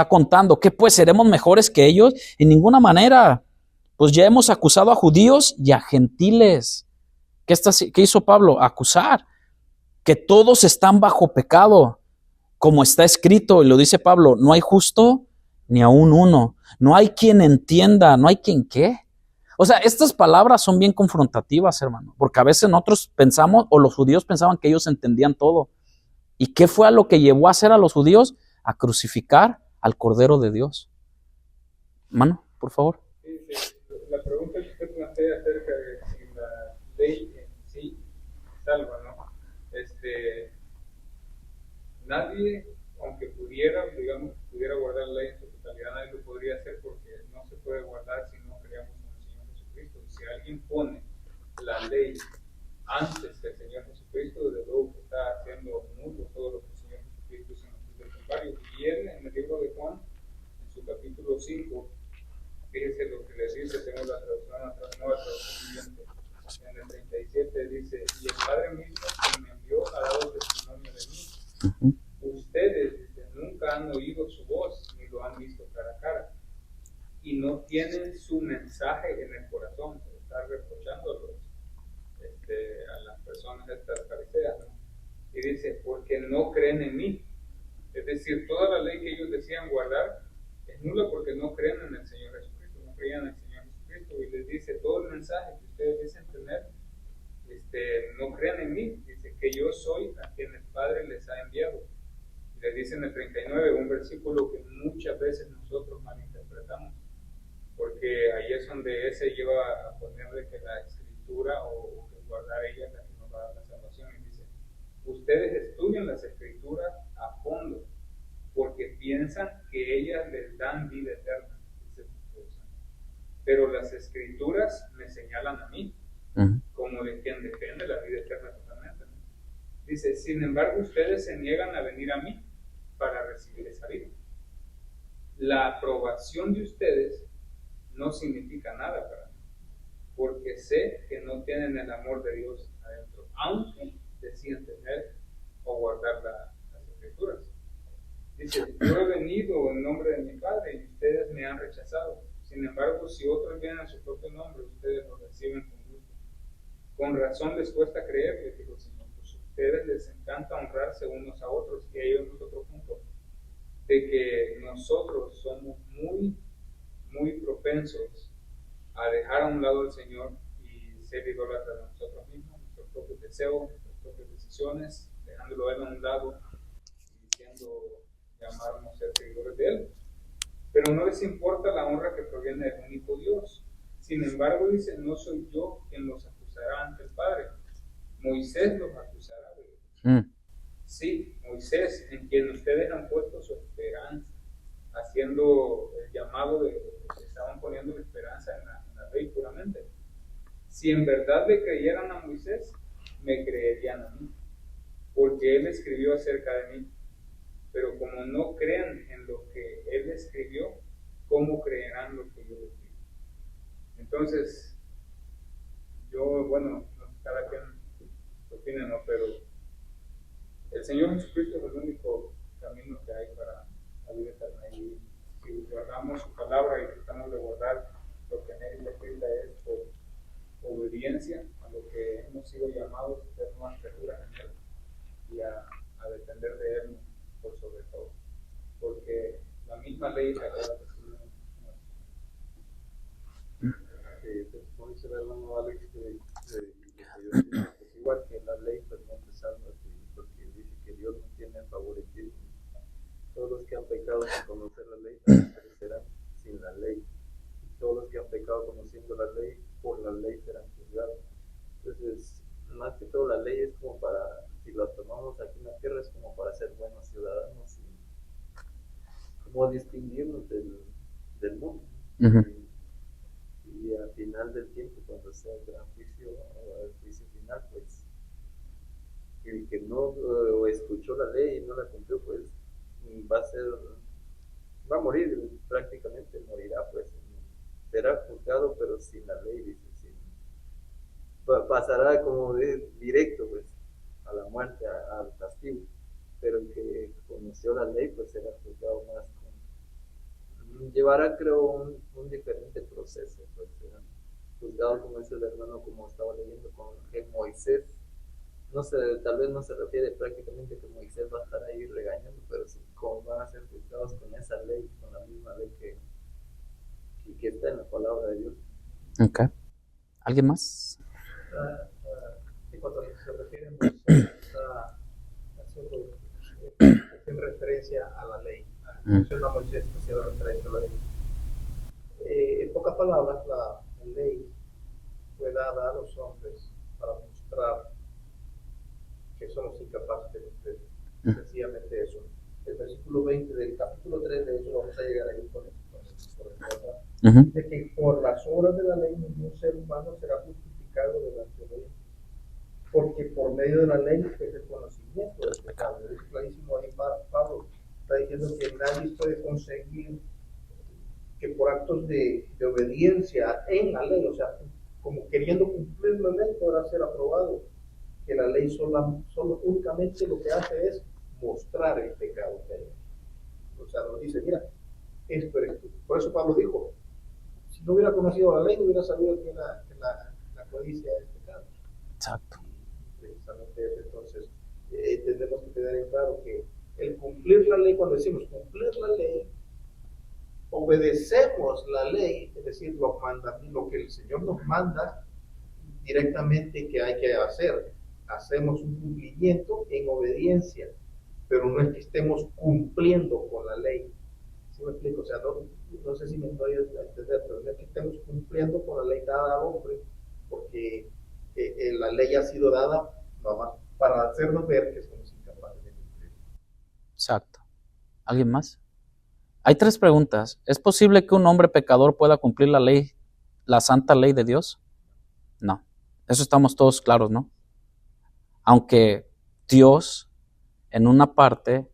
contando. ¿Qué pues? ¿Seremos mejores que ellos? En ninguna manera. Pues ya hemos acusado a judíos y a gentiles. ¿Qué hizo Pablo? Acusar. Que todos están bajo pecado. Como está escrito, y lo dice Pablo, no hay justo ni aún uno. No hay quien entienda, no hay quien qué. O sea, estas palabras son bien confrontativas, hermano, porque a veces nosotros pensamos, o los judíos pensaban que ellos entendían todo. ¿Y qué fue a lo que llevó a hacer a los judíos? A crucificar al Cordero de Dios. Hermano, por favor. Sí. La pregunta que usted plantea acerca de si la ley en sí salva, ¿no? Nadie, aunque pudiera guardar la ley en su totalidad, nadie lo podría hacer porque no se puede guardar si no creamos en el Señor Jesucristo. Si alguien pone la ley antes que el Señor Jesucristo, desde luego que está haciendo nulo todo lo que el Señor Jesucristo hizo en la cruz del Calvario. Y él, en el libro de Juan, en su capítulo 5, fíjese lo que les dice según la nueva traducción viviente. En el 37 dice, y el Padre mismo que me envió ha dado testimonio de mí. Ustedes nunca han oído su voz ni lo han visto cara a cara y no tienen su mensaje en el corazón. Está reprochando a las personas estas fariseas, ¿no? Y dice, porque no creen en mí. Es decir, toda la ley que ellos decían guardar es nula porque no creen en el Señor Jesucristo, no creían en el Señor Jesucristo. Y les dice, todo el mensaje que ustedes dicen tener, no crean en mí. Dice que yo soy a quien el Padre les ha enviado. Y les dice en el 39, un versículo que muchas veces nosotros malinterpretamos, porque ahí es donde ese lleva a ponerle que la escritura o que guardar ella es la que nos va a dar la salvación. Y dice, ustedes estudian las escrituras a fondo porque piensan que ellas les dan vida eterna, dice, pero las escrituras me señalan a mí como de quien depende la vida eterna totalmente, ¿no? Dice, sin embargo ustedes se niegan a venir a mí para recibir esa vida. La aprobación de ustedes no significa nada para mí, porque sé que no tienen el amor de Dios adentro, aunque decían tener o guardar las escrituras. Dice, yo he venido en nombre de mi Padre y ustedes me han rechazado. Sin embargo, si otros vienen en su propio nombre, ustedes lo reciben con gusto. Con razón les cuesta creer, les dijo el Señor, pues a ustedes les encanta honrarse unos a otros, y ahí es otro punto, de que nosotros somos muy, muy propensos a dejar a un lado al Señor y ser idólatras de nosotros mismos, nuestros propios deseos, nuestras propias decisiones, dejándolo a Él a un lado y diciendo llamarnos ser seguidores de Él. Pero no les importa la honra que proviene del único Dios. Sin embargo, dice, no soy yo quien los acusará ante el Padre. Moisés los acusará de ellos. Sí, Moisés, en quien ustedes han puesto su esperanza, haciendo el llamado de que estaban poniendo la esperanza en la ley puramente. Si en verdad le creyeran a Moisés, me creerían a mí, porque él escribió acerca de mí. pero como no crean en lo que Él escribió, ¿cómo creerán lo que yo les digo? Entonces, yo, bueno, cada quien opina, ¿no? Pero el Señor Jesucristo es el único camino que hay para la vida eterna. Y si guardamos su palabra y tratamos de guardar lo que en Él escrita es por obediencia a lo que hemos sido llamados a ser nuevas criaturas en Él y a depender de Él por sobre todo. Porque la misma ley se acaba de Como dice el hermano Alex, pues igual que la ley, pues no te salva, porque dice que Dios no tiene favoritismo. Todos los que han pecado sin conocer la ley perecerán sin la ley. Y todos los que han pecado conociendo la ley, por la ley serán juzgados. Entonces, más que todo, la ley es como para, si la tomamos aquí en la tierra, es como para ser buenos ciudadanos y como distinguirnos del mundo. Y al final del tiempo, cuando sea el gran juicio, o el juicio final, pues el que no escuchó la ley y no la cumplió, pues va a morir, prácticamente morirá, pues será juzgado, pero sin la ley, dice, pasará como directo, pues, a la muerte, al castigo, pero el que conoció la ley, pues será juzgado más llevará, creo, un diferente proceso, pues será juzgado, como dice el hermano, como estaba leyendo con que Moisés, no sé, tal vez no se refiere prácticamente que Moisés va a estar ahí regañando, pero sí, como van a ser juzgados con esa ley, con la misma ley que está en la palabra de Dios. Ok. ¿Alguien más? Y cuando se refiere a Moisés, está haciendo en referencia a la ley. Menciona a Moisés haciendo referencia a la ley. En pocas palabras, la ley fue dada a los hombres para mostrar que somos incapaces de cumplir. Sencillamente eso. El versículo 20 del capítulo 3, de hecho, vamos a llegar ahí por el de que por las obras de la ley ningún ser humano será justificado delante de Dios, porque por medio de la ley es el conocimiento del pecado. Es clarísimo ahí Pablo está diciendo que nadie puede conseguir que por actos de obediencia en la ley, o sea, como queriendo cumplir la ley, podrá ser aprobado, que la ley solo únicamente lo que hace es mostrar el pecado que hay. O sea, nos dice, mira, esto eres tú. Por eso Pablo dijo, si no hubiera conocido la ley, no hubiera sabido que la codicia es pecado. Exacto. Precisamente eso. Entonces, tenemos que tener en claro que el cumplir la ley, cuando decimos cumplir la ley, obedecemos la ley, es decir, lo que el Señor nos manda directamente que hay que hacer. Hacemos un cumplimiento en obediencia, pero no es que estemos cumpliendo con la ley. ¿Sí me explico? O sea, no sé si me doy a entender, pero no es que estemos cumpliendo con la ley dada al hombre, porque la ley ha sido dada nomás para hacernos ver que somos incapaces de cumplir. Exacto. ¿Alguien más? Hay 3 preguntas. ¿Es posible que un hombre pecador pueda cumplir la ley, la santa ley de Dios? No. Eso estamos todos claros, ¿no? Aunque Dios, en una parte,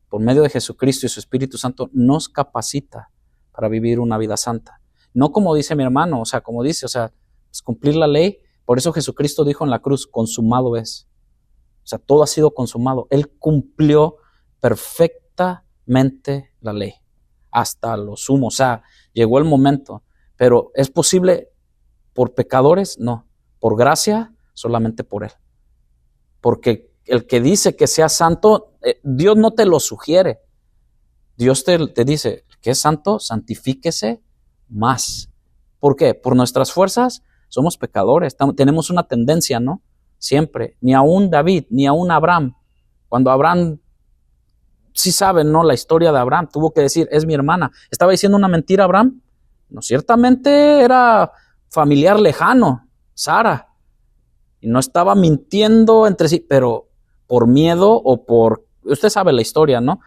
por medio de Jesucristo y su Espíritu Santo, nos capacita para vivir una vida santa. No como dice mi hermano, o sea, como dice, pues cumplir la ley. Por eso Jesucristo dijo en la cruz, consumado es. O sea, todo ha sido consumado. Él cumplió perfectamente la ley, hasta lo sumo. O sea, llegó el momento. Pero ¿es posible por pecadores? No. Por gracia, solamente por Él. Porque el que dice que sea santo, Dios no te lo sugiere. Dios te dice que es santo, santifíquese más. ¿Por qué? Por nuestras fuerzas somos pecadores. Tenemos una tendencia, ¿no? Siempre. Ni aún David, ni aún Abraham. Cuando Abraham, sí saben, ¿no? La historia de Abraham. Tuvo que decir, es mi hermana. ¿Estaba diciendo una mentira Abraham? No, ciertamente era familiar lejano, Sara. Y no estaba mintiendo entre sí, pero por miedo o por... Usted sabe la historia, ¿no?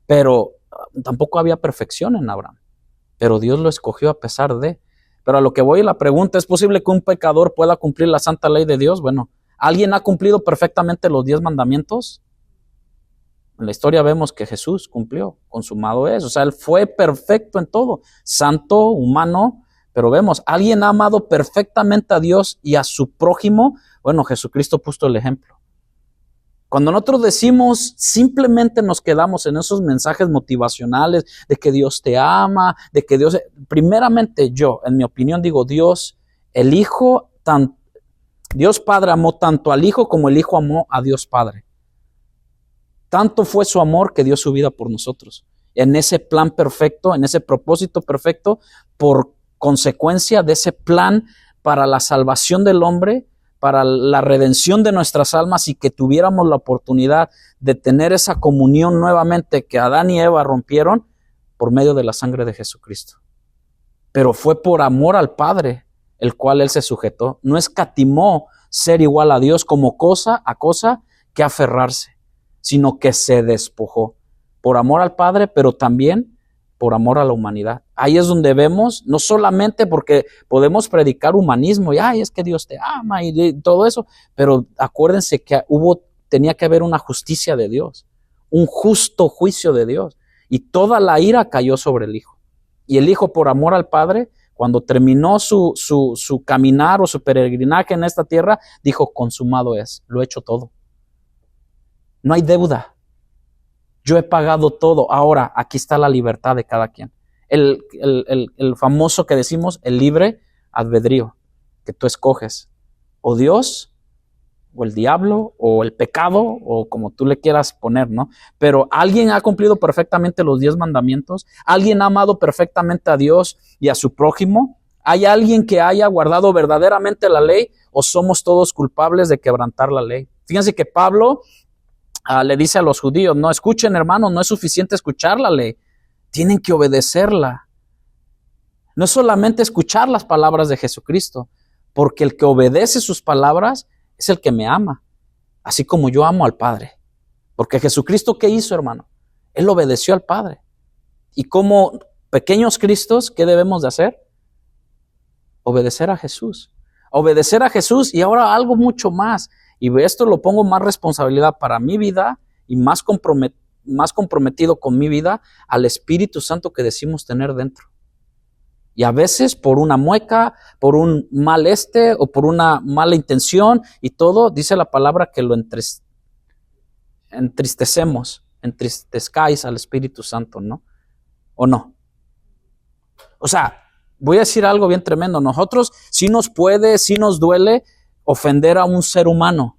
Pero tampoco había perfección en Abraham. Pero Dios lo escogió a pesar de... Pero a lo que voy, la pregunta, ¿es posible que un pecador pueda cumplir la santa ley de Dios? Bueno, ¿alguien ha cumplido perfectamente los 10 mandamientos? En la historia vemos que Jesús cumplió, consumado es. O sea, Él fue perfecto en todo, santo, humano, pero vemos, alguien ha amado perfectamente a Dios y a su prójimo. Bueno, Jesucristo puso el ejemplo. Cuando nosotros decimos, simplemente nos quedamos en esos mensajes motivacionales de que Dios te ama, de que Dios... Primeramente yo, en mi opinión, digo, Dios, el Hijo, Dios Padre amó tanto al Hijo como el Hijo amó a Dios Padre. Tanto fue su amor que dio su vida por nosotros. En ese plan perfecto, en ese propósito perfecto, por consecuencia de ese plan para la salvación del hombre, para la redención de nuestras almas y que tuviéramos la oportunidad de tener esa comunión nuevamente que Adán y Eva rompieron por medio de la sangre de Jesucristo. Pero fue por amor al Padre el cual Él se sujetó. No escatimó ser igual a Dios como cosa que aferrarse, sino que se despojó por amor al Padre, pero también por amor a la humanidad. Ahí es donde vemos, no solamente porque podemos predicar humanismo y es que Dios te ama y todo eso, pero acuérdense que tenía que haber una justicia de Dios, un justo juicio de Dios, y toda la ira cayó sobre el Hijo. Y el Hijo, por amor al Padre, cuando terminó su caminar o su peregrinaje en esta tierra, dijo, consumado es, lo he hecho todo. No hay deuda. Yo he pagado todo. Ahora, aquí está la libertad de cada quien. El famoso que decimos, el libre albedrío, que tú escoges. O Dios, o el diablo, o el pecado, o como tú le quieras poner, ¿no? Pero alguien ha cumplido perfectamente los 10 mandamientos. Alguien ha amado perfectamente a Dios y a su prójimo. ¿Hay alguien que haya guardado verdaderamente la ley? ¿O somos todos culpables de quebrantar la ley? Fíjense que Pablo le dice a los judíos, no escuchen hermanos, no es suficiente escuchar la ley, tienen que obedecerla. No es solamente escuchar las palabras de Jesucristo, porque el que obedece sus palabras es el que me ama, así como yo amo al Padre. Porque Jesucristo, ¿qué hizo, hermano? Él obedeció al Padre. Y como pequeños Cristos, ¿qué debemos de hacer? Obedecer a Jesús. Obedecer a Jesús y ahora algo mucho más. Y esto lo pongo más responsabilidad para mi vida y más comprometido con mi vida al Espíritu Santo que decimos tener dentro. Y a veces por una mueca, por un mal o por una mala intención y todo, dice la palabra que lo entristezcáis al Espíritu Santo, ¿no? ¿O no? O sea, voy a decir algo bien tremendo. Nosotros sí nos duele ofender a un ser humano.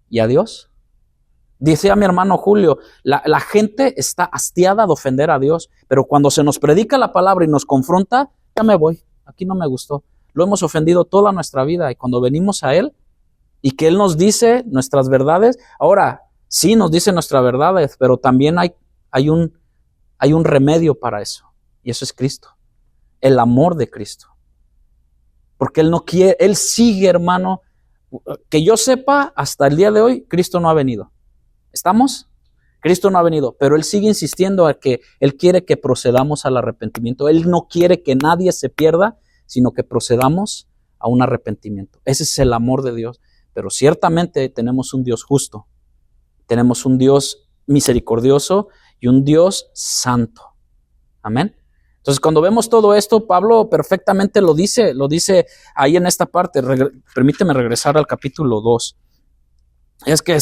¿Y a Dios? Dice a mi hermano Julio, la gente está hastiada de ofender a Dios, pero cuando se nos predica la palabra y nos confronta, ya me voy, aquí no me gustó. Lo hemos ofendido toda nuestra vida y cuando venimos a Él y que Él nos dice nuestras verdades, ahora sí nos dice nuestras verdades, pero también hay un remedio para eso y eso es Cristo, el amor de Cristo. Porque Él no quiere, Él sigue, hermano, que yo sepa, hasta el día de hoy, Cristo no ha venido. ¿Estamos? Cristo no ha venido, pero Él sigue insistiendo a que Él quiere que procedamos al arrepentimiento. Él no quiere que nadie se pierda, sino que procedamos a un arrepentimiento. Ese es el amor de Dios. Pero ciertamente tenemos un Dios justo, tenemos un Dios misericordioso y un Dios santo. Amén. Entonces, cuando vemos todo esto, Pablo perfectamente lo dice ahí en esta parte. Permíteme regresar al capítulo 2. Es que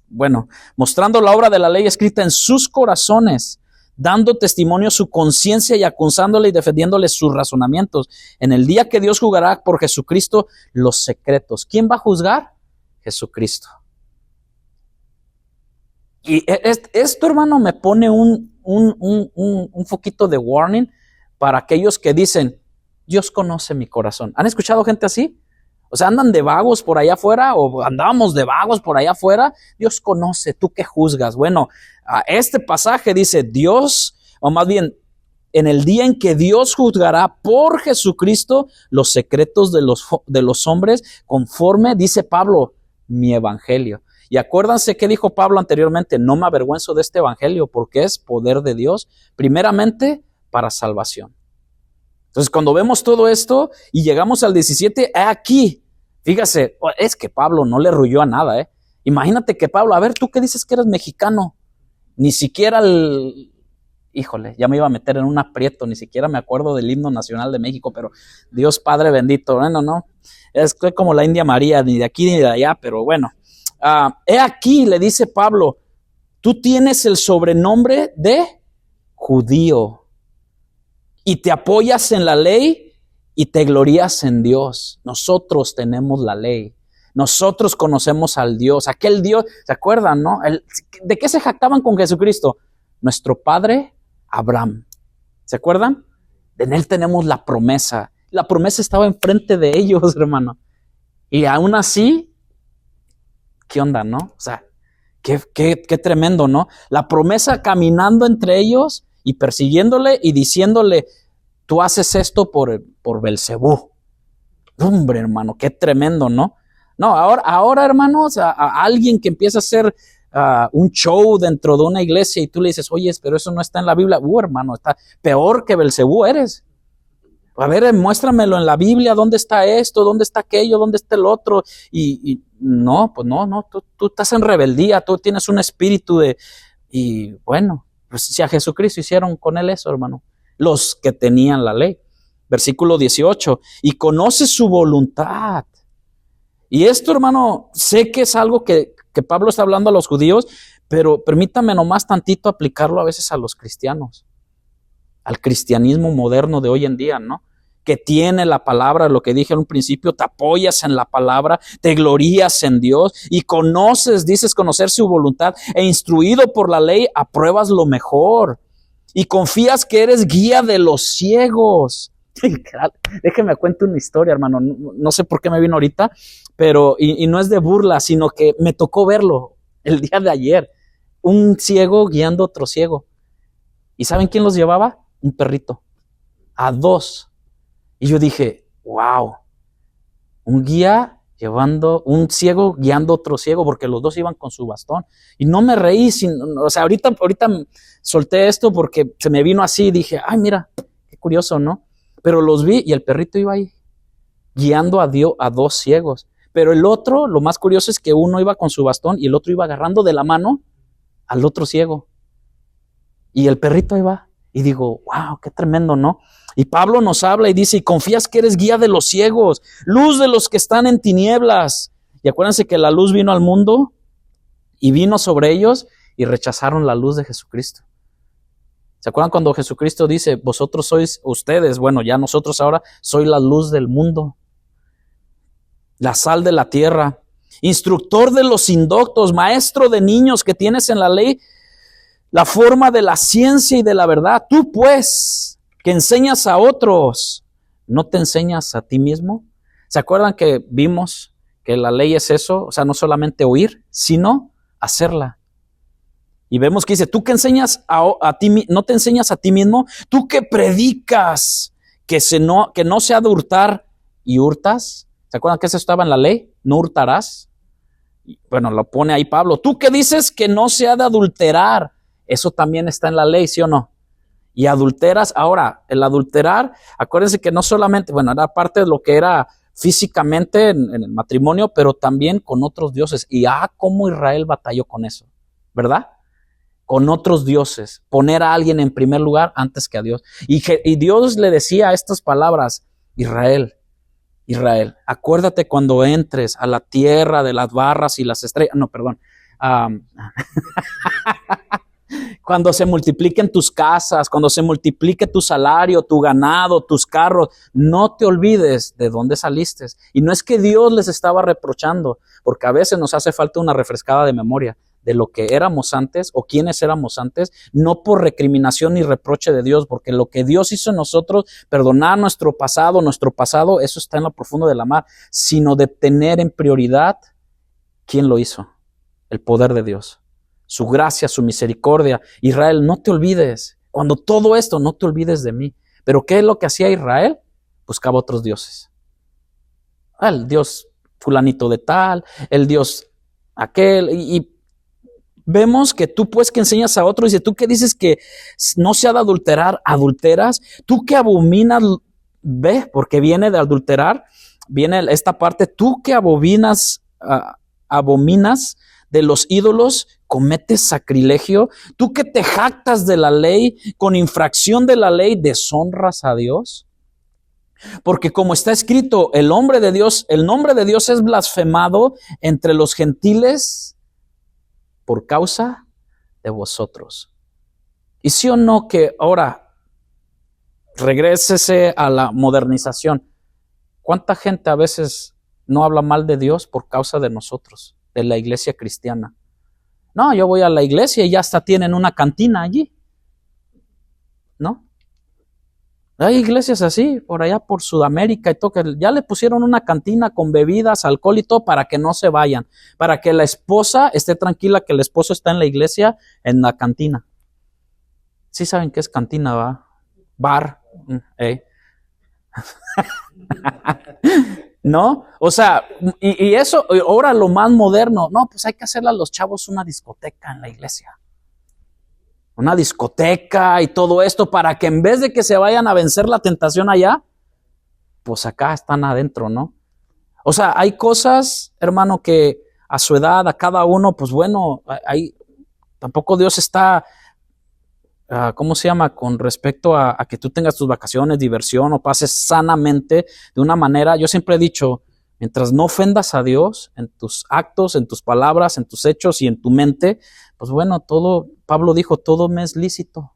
bueno, mostrando la obra de la ley escrita en sus corazones, dando testimonio a su conciencia y acusándole y defendiéndole sus razonamientos. En el día que Dios juzgará por Jesucristo los secretos. ¿Quién va a juzgar? Jesucristo. Y esto, hermano, me pone un foquito de warning para aquellos que dicen, Dios conoce mi corazón. ¿Han escuchado gente así? O sea, andan de vagos por allá afuera o andábamos de vagos por allá afuera. Dios conoce, ¿tú qué juzgas? Bueno, este pasaje dice Dios, o más bien, en el día en que Dios juzgará por Jesucristo los secretos de los hombres conforme, dice Pablo, mi evangelio. Y acuérdense que dijo Pablo anteriormente, no me avergüenzo de este evangelio porque es poder de Dios, primeramente para salvación. Entonces cuando vemos todo esto y llegamos al 17, aquí, fíjese, es que Pablo no le ruyó a nada, Imagínate que Pablo, a ver, tú que dices que eres mexicano, ni siquiera híjole, ya me iba a meter en un aprieto, ni siquiera me acuerdo del himno nacional de México, pero Dios Padre bendito, bueno, no, es como la India María, ni de aquí ni de allá, pero bueno. He aquí, le dice Pablo, tú tienes el sobrenombre de judío y te apoyas en la ley y te glorías en Dios. Nosotros tenemos la ley. Nosotros conocemos al Dios, aquel Dios, ¿se acuerdan, no? ¿De qué se jactaban con Jesucristo? Nuestro padre Abraham. ¿Se acuerdan? En él tenemos la promesa. La promesa estaba enfrente de ellos, hermano. Y aún así, ¿qué onda, no? O sea, qué tremendo, ¿no? La promesa caminando entre ellos y persiguiéndole y diciéndole, tú haces esto por Belcebú. Hombre, hermano, qué tremendo, ¿no? No, ahora hermanos, a alguien que empieza a hacer un show dentro de una iglesia y tú le dices, oye, pero eso no está en la Biblia. Hermano, está peor que Belcebú eres. A ver, muéstramelo en la Biblia, ¿dónde está esto? ¿Dónde está aquello? ¿Dónde está el otro? Y no, pues no, tú estás en rebeldía, tú tienes un espíritu y bueno, pues si a Jesucristo hicieron con él eso, hermano, los que tenían la ley. Versículo 18, y conoce su voluntad. Y esto, hermano, sé que es algo que Pablo está hablando a los judíos, pero permítame nomás tantito aplicarlo a veces a los cristianos, al cristianismo moderno de hoy en día, ¿no? Que tiene la palabra, lo que dije en un principio, te apoyas en la palabra, te glorías en Dios y conoces, dices conocer su voluntad e instruido por la ley, apruebas lo mejor y confías que eres guía de los ciegos. Déjeme cuento una historia, hermano, no sé por qué me vino ahorita, pero y no es de burla, sino que me tocó verlo el día de ayer, un ciego guiando a otro ciego. ¿Y saben quién los llevaba? Un perrito, a dos. Y yo dije, wow, un ciego guiando a otro ciego, porque los dos iban con su bastón. Y no me reí, o sea, ahorita solté esto porque se me vino así y dije, ay, mira, qué curioso, ¿no? Pero los vi y el perrito iba ahí, guiando a dos ciegos. Pero el otro, lo más curioso es que uno iba con su bastón y el otro iba agarrando de la mano al otro ciego. Y el perrito iba. Y digo, wow, qué tremendo, ¿no? Y Pablo nos habla y dice, y confías que eres guía de los ciegos, luz de los que están en tinieblas. Y acuérdense que la luz vino al mundo y vino sobre ellos y rechazaron la luz de Jesucristo. ¿Se acuerdan cuando Jesucristo dice, vosotros sois ustedes, bueno, ya nosotros ahora, soy la luz del mundo, la sal de la tierra, instructor de los indoctos, maestro de niños que tienes en la ley, la forma de la ciencia y de la verdad? Tú pues, que enseñas a otros, ¿no te enseñas a ti mismo? ¿Se acuerdan que vimos que la ley es eso? O sea, no solamente oír, sino hacerla. Y vemos que dice, tú que enseñas a ti, no te enseñas a ti mismo, tú que predicas que no se ha de hurtar y hurtas. ¿Se acuerdan que eso estaba en la ley? No hurtarás. Bueno, lo pone ahí Pablo. Tú que dices que no se ha de adulterar. Eso también está en la ley, ¿sí o no? Y adulteras. Ahora, el adulterar, acuérdense que no solamente, bueno, era parte de lo que era físicamente en el matrimonio, pero también con otros dioses. Y cómo Israel batalló con eso, ¿verdad? Con otros dioses, poner a alguien en primer lugar antes que a Dios. Y Dios le decía estas palabras, Israel, acuérdate cuando entres a la tierra de las barras y las estrellas, cuando se multipliquen tus casas, cuando se multiplique tu salario, tu ganado, tus carros, no te olvides de dónde saliste. Y no es que Dios les estaba reprochando, porque a veces nos hace falta una refrescada de memoria de lo que éramos antes o quiénes éramos antes, no por recriminación ni reproche de Dios, porque lo que Dios hizo en nosotros, perdonar nuestro pasado, eso está en lo profundo de la mar, sino de tener en prioridad quién lo hizo, el poder de Dios, su gracia, su misericordia. Israel, no te olvides, cuando todo esto, no te olvides de mí. Pero ¿qué es lo que hacía Israel? Buscaba otros dioses. El Dios fulanito de tal, el Dios aquel, y vemos que tú pues que enseñas a otros, y tú que dices que no se ha de adulterar, adulteras, tú que abominas, ve, porque viene de adulterar, viene esta parte, tú que abominas de los ídolos, cometes sacrilegio. Tú que te jactas de la ley, con infracción de la ley, deshonras a Dios. Porque como está escrito, el nombre de Dios es blasfemado entre los gentiles por causa de vosotros. Y sí o no que ahora regrésese a la modernización. ¿Cuánta gente a veces no habla mal de Dios por causa de nosotros, de la iglesia cristiana? No, yo voy a la iglesia y ya hasta tienen una cantina allí, ¿no? Hay iglesias así, por allá por Sudamérica y todo, que ya le pusieron una cantina con bebidas, alcohol y todo para que no se vayan, para que la esposa esté tranquila que el esposo está en la iglesia, en la cantina. ¿Sí saben qué es cantina, va? Bar. ¿No? O sea, y eso, ahora lo más moderno, no, pues hay que hacerle a los chavos una discoteca en la iglesia. Una discoteca y todo esto para que en vez de que se vayan a vencer la tentación allá, pues acá están adentro, ¿no? O sea, hay cosas, hermano, que a su edad, a cada uno, pues bueno, tampoco Dios está, ¿cómo se llama? Con respecto a que tú tengas tus vacaciones, diversión o pases sanamente de una manera. Yo siempre he dicho, mientras no ofendas a Dios en tus actos, en tus palabras, en tus hechos y en tu mente, pues bueno, todo, Pablo dijo, todo me es lícito.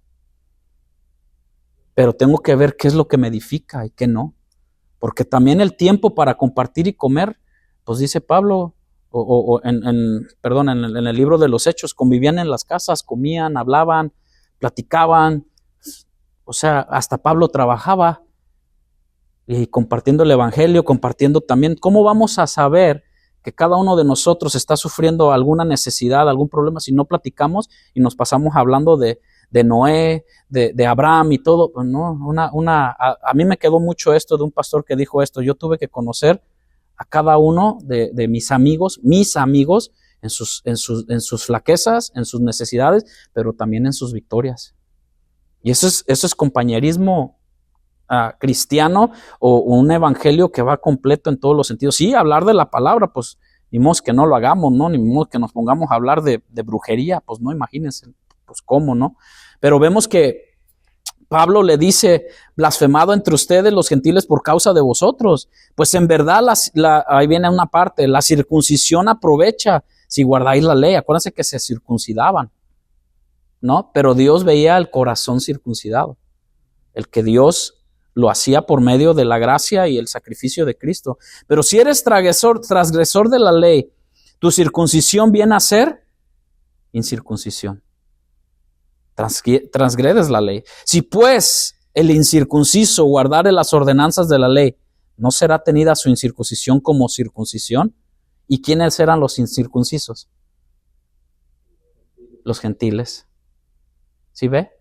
Pero tengo que ver qué es lo que me edifica y qué no. Porque también el tiempo para compartir y comer, pues dice Pablo, en el libro de los Hechos, convivían en las casas, comían, hablaban, platicaban. O sea, hasta Pablo trabajaba y compartiendo el evangelio, compartiendo también. ¿Cómo vamos a saber que cada uno de nosotros está sufriendo alguna necesidad, algún problema, si no platicamos y nos pasamos hablando de Noé, de Abraham y todo? Pues no, a mí me quedó mucho esto de un pastor que dijo esto: yo tuve que conocer a cada uno de mis amigos en sus flaquezas, en sus necesidades, pero también en sus victorias. Y eso es compañerismo cristiano, o un evangelio que va completo en todos los sentidos. Sí, hablar de la palabra, pues ni modo que no lo hagamos, ¿no? Ni modo que nos pongamos a hablar de brujería, pues no, imagínense, pues cómo, ¿no? Pero vemos que Pablo le dice, blasfemado entre ustedes los gentiles por causa de vosotros. Pues en verdad, ahí viene una parte, la circuncisión aprovecha si guardáis la ley. Acuérdense que se circuncidaban, ¿no? Pero Dios veía el corazón circuncidado, el que Dios lo hacía por medio de la gracia y el sacrificio de Cristo. Pero si eres transgresor de la ley, tu circuncisión viene a ser incircuncisión. Transgredes la ley. Si pues el incircunciso guardare las ordenanzas de la ley, ¿no será tenida su incircuncisión como circuncisión? ¿Y quiénes eran los incircuncisos? Los gentiles. ¿Sí ve?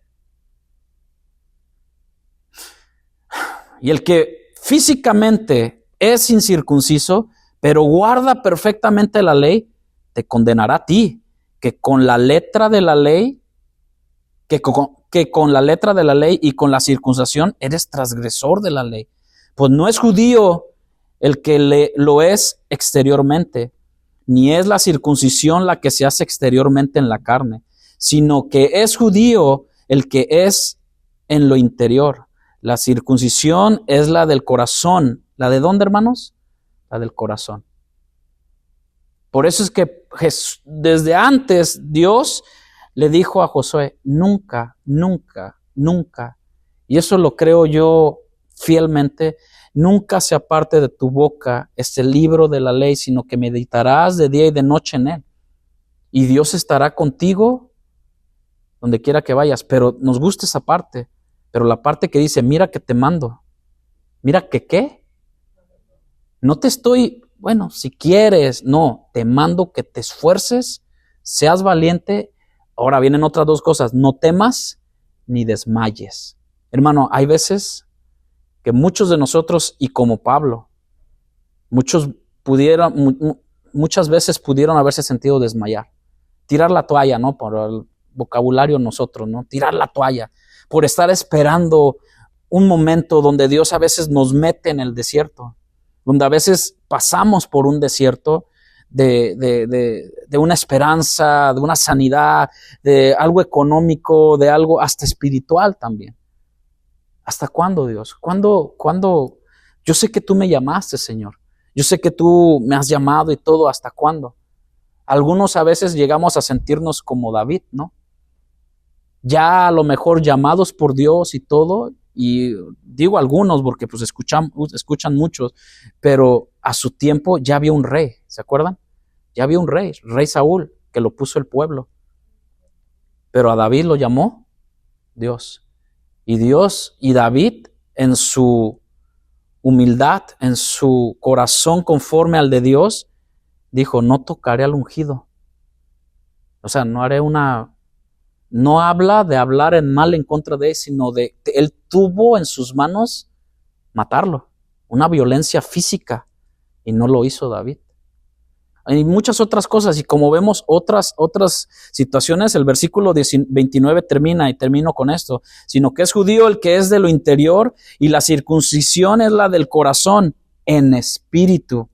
Y el que físicamente es incircunciso, pero guarda perfectamente la ley, te condenará a ti, que con la letra de la ley, que con la letra de la ley y con la circuncisión eres transgresor de la ley. Pues no es judío el que lo es exteriormente, ni es la circuncisión la que se hace exteriormente en la carne, sino que es judío el que es en lo interior. La circuncisión es la del corazón. ¿La de dónde, hermanos? La del corazón. Por eso es que desde antes Dios le dijo a Josué, nunca, nunca, nunca, y eso lo creo yo fielmente, nunca se aparte de tu boca este libro de la ley, sino que meditarás de día y de noche en él. Y Dios estará contigo donde quiera que vayas. Pero nos gusta esa parte. Pero la parte que dice, mira que te mando. Mira que ¿qué? No te estoy, bueno, si quieres, no, te mando que te esfuerces, seas valiente. Ahora vienen otras dos cosas, no temas ni desmayes. Hermano, hay veces que muchos de nosotros, y como Pablo, muchas veces pudieron haberse sentido desmayar. Tirar la toalla, ¿no? Por el vocabulario nosotros, ¿no? Tirar la toalla. Por estar esperando un momento donde Dios a veces nos mete en el desierto, donde a veces pasamos por un desierto, de una esperanza, de una sanidad, de algo económico, de algo hasta espiritual también. ¿Hasta cuándo, Dios? ¿Cuándo? Yo sé que tú me llamaste, Señor. Yo sé que tú me has llamado y todo. ¿Hasta cuándo? Algunos a veces llegamos a sentirnos como David, ¿no? Ya a lo mejor llamados por Dios y todo, y digo algunos porque pues escuchan muchos, pero a su tiempo ya había un rey, ¿se acuerdan? Ya había un rey Saúl, que lo puso el pueblo. Pero a David lo llamó Dios. Y David en su humildad, en su corazón conforme al de Dios, dijo, no tocaré al ungido. O sea, no habla de hablar en mal en contra de él, sino él tuvo en sus manos matarlo, una violencia física, y no lo hizo David. Hay muchas otras cosas, y como vemos otras situaciones, el versículo 29 termina, y termino con esto, sino que es judío el que es de lo interior, y la circuncisión es la del corazón, en espíritu,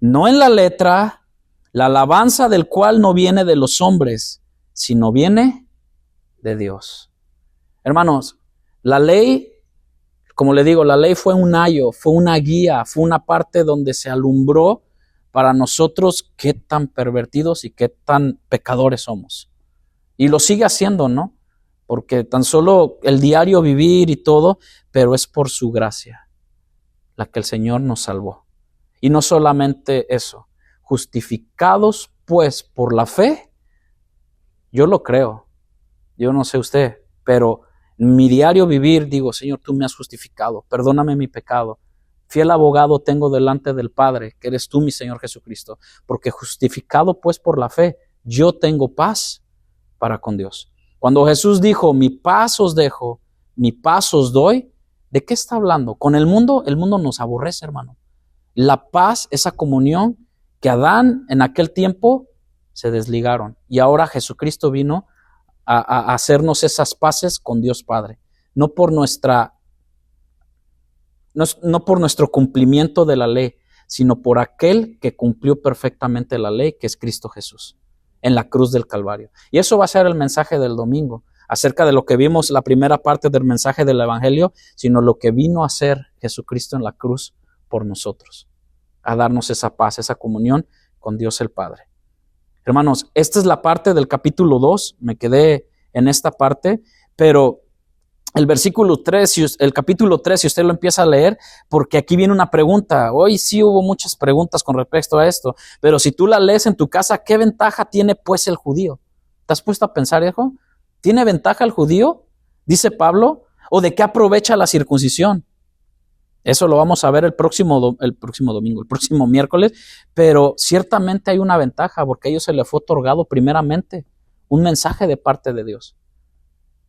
no en la letra, la alabanza del cual no viene de los hombres, sino viene de Dios. Hermanos, la ley, como le digo, la ley fue un ayo, fue una guía, fue una parte donde se alumbró para nosotros qué tan pervertidos y qué tan pecadores somos. Y lo sigue haciendo, ¿no? Porque tan solo el diario vivir y todo, pero es por su gracia la que el Señor nos salvó. Y no solamente eso, justificados pues por la fe, yo lo creo, yo no sé usted, pero en mi diario vivir digo, Señor, tú me has justificado, perdóname mi pecado. Fiel abogado tengo delante del Padre, que eres tú, mi Señor Jesucristo, porque justificado pues por la fe, yo tengo paz para con Dios. Cuando Jesús dijo, mi paz os dejo, mi paz os doy, ¿de qué está hablando? Con el mundo nos aborrece, hermano. La paz, esa comunión que Adán en aquel tiempo se desligaron, y ahora Jesucristo vino a hacernos esas paces con Dios Padre, no por nuestro cumplimiento de la ley, sino por aquel que cumplió perfectamente la ley, que es Cristo Jesús, en la cruz del Calvario. Y eso va a ser el mensaje del domingo, acerca de lo que vimos la primera parte del mensaje del Evangelio, sino lo que vino a hacer Jesucristo en la cruz por nosotros, a darnos esa paz, esa comunión con Dios el Padre. Hermanos, esta es la parte del capítulo 2, me quedé en esta parte, pero el versículo 3, el capítulo 3, si usted lo empieza a leer, porque aquí viene una pregunta. Hoy sí hubo muchas preguntas con respecto a esto, pero si tú la lees en tu casa, ¿qué ventaja tiene pues el judío? ¿Te has puesto a pensar, hijo? ¿Tiene ventaja el judío? Dice Pablo, ¿o de qué aprovecha la circuncisión? Eso lo vamos a ver el próximo miércoles, pero ciertamente hay una ventaja, porque a ellos se les fue otorgado primeramente un mensaje de parte de Dios,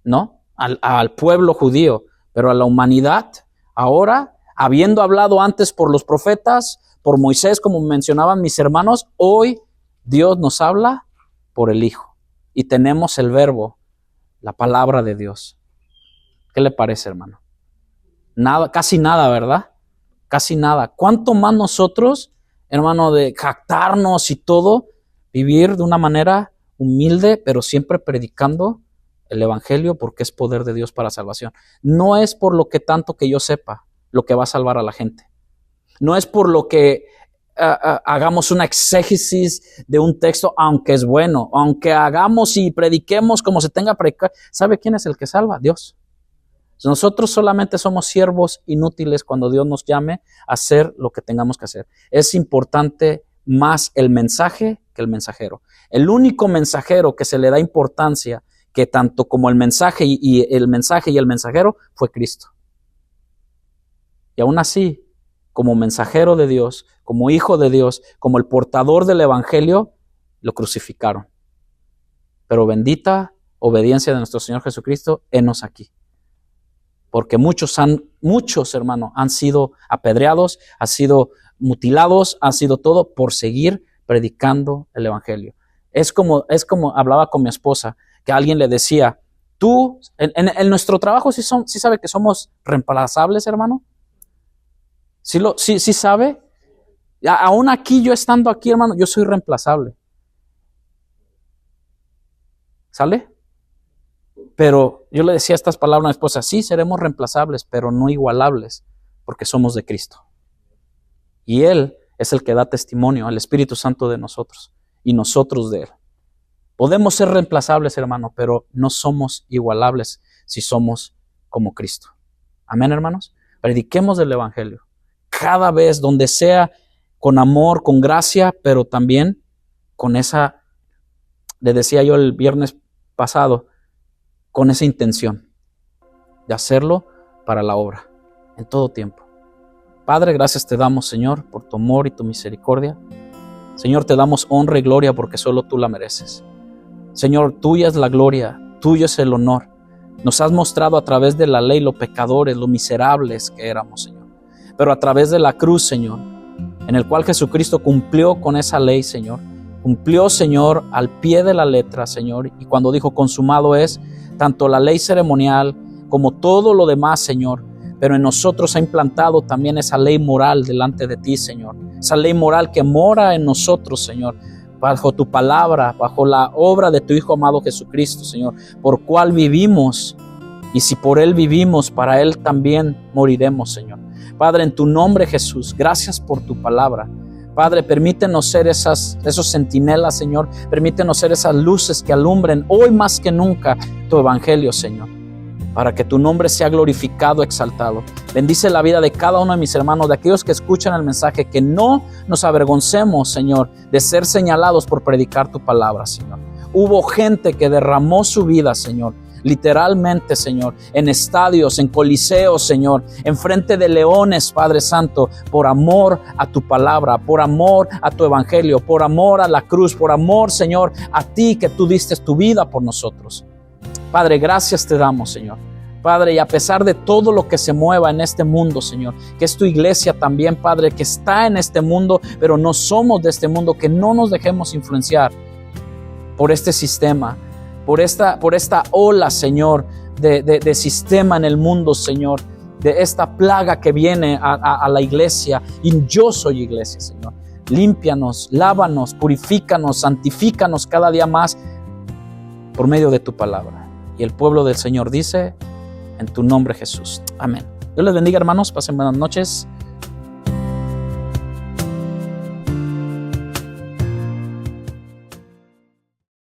¿no? Al pueblo judío, pero a la humanidad, ahora, habiendo hablado antes por los profetas, por Moisés, como mencionaban mis hermanos, hoy Dios nos habla por el Hijo, y tenemos el verbo, la palabra de Dios. ¿Qué le parece, hermano? Nada, casi nada, ¿verdad? Casi nada. ¿Cuánto más nosotros, hermano, de jactarnos y todo, vivir de una manera humilde, pero siempre predicando el Evangelio, porque es poder de Dios para salvación? No es por lo que tanto que yo sepa lo que va a salvar a la gente. No es por lo que hagamos una exégesis de un texto, aunque es bueno, aunque hagamos y prediquemos como se tenga que predicar. ¿Sabe quién es el que salva? Dios. Nosotros solamente somos siervos inútiles cuando Dios nos llame a hacer lo que tengamos que hacer. Es importante más el mensaje que el mensajero. El único mensajero que se le da importancia, que tanto como el mensaje y el mensajero, fue Cristo. Y aún así, como mensajero de Dios, como hijo de Dios, como el portador del Evangelio, lo crucificaron. Pero bendita obediencia de nuestro Señor Jesucristo, henos aquí. Porque muchos, hermano, han sido apedreados, han sido mutilados, han sido todo por seguir predicando el Evangelio. Es como hablaba con mi esposa, que alguien le decía, tú, en nuestro trabajo sí sabe que somos reemplazables, hermano. ¿Sí sabe? Aún aquí, yo estando aquí, hermano, yo soy reemplazable. ¿Sale? Pero yo le decía estas palabras a mi esposa, sí, seremos reemplazables, pero no igualables, porque somos de Cristo. Y Él es el que da testimonio, el Espíritu Santo de nosotros, y nosotros de Él. Podemos ser reemplazables, hermano, pero no somos igualables si somos como Cristo. Amén, hermanos. Prediquemos el Evangelio. Cada vez, donde sea, con amor, con gracia, pero también con esa, le decía yo el viernes pasado, con esa intención de hacerlo para la obra, en todo tiempo. Padre, gracias te damos, Señor, por tu amor y tu misericordia. Señor, te damos honra y gloria porque solo tú la mereces. Señor, tuya es la gloria, tuyo es el honor. Nos has mostrado a través de la ley lo pecadores, lo miserables que éramos, Señor. Pero a través de la cruz, Señor, en el cual Jesucristo cumplió con esa ley, Señor. Cumplió, Señor, al pie de la letra, Señor. Y cuando dijo consumado es, tanto la ley ceremonial como todo lo demás, Señor. Pero en nosotros ha implantado también esa ley moral delante de ti, Señor. Esa ley moral que mora en nosotros, Señor. Bajo tu palabra, bajo la obra de tu Hijo amado Jesucristo, Señor. Por cual vivimos. Y si por Él vivimos, para Él también moriremos, Señor. Padre, en tu nombre, Jesús, gracias por tu palabra. Padre, permítenos ser esos centinelas, Señor. Permítenos ser esas luces que alumbren hoy más que nunca tu evangelio, Señor. Para que tu nombre sea glorificado, exaltado. Bendice la vida de cada uno de mis hermanos, de aquellos que escuchan el mensaje, que no nos avergoncemos, Señor, de ser señalados por predicar tu palabra, Señor. Hubo gente que derramó su vida, Señor, literalmente, Señor, en estadios, en coliseos, Señor, en frente de leones, Padre Santo, por amor a tu palabra, por amor a tu evangelio, por amor a la cruz, por amor, Señor, a ti que tú diste tu vida por nosotros. Padre, gracias te damos, Señor. Padre, y a pesar de todo lo que se mueva en este mundo, Señor, que es tu iglesia también, Padre, que está en este mundo, pero no somos de este mundo, que no nos dejemos influenciar por este sistema, por esta ola, Señor, de sistema en el mundo, Señor, de esta plaga que viene a la iglesia. Y yo soy iglesia, Señor. Límpianos, lávanos, purifícanos, santifícanos cada día más por medio de tu palabra. Y el pueblo del Señor dice, en tu nombre, Jesús. Amén. Dios les bendiga, hermanos. Pasen buenas noches.